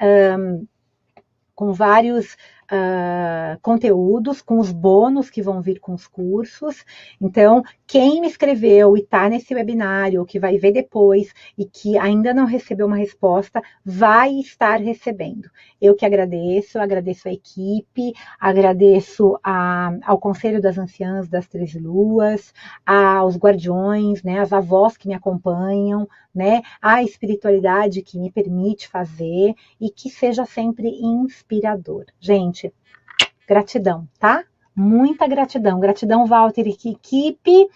conteúdos, com os bônus que vão vir com os cursos. Então, quem me escreveu e está nesse webinário, ou que vai ver depois, e que ainda não recebeu uma resposta, vai estar recebendo. Eu que agradeço a equipe, agradeço ao Conselho das Anciãs das 13 Luas, aos guardiões, né, as avós que me acompanham, né, a espiritualidade que me permite fazer e que seja sempre inspirador. Gente, gratidão, tá? Muita gratidão. Gratidão, Walter e equipe,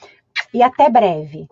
e até breve.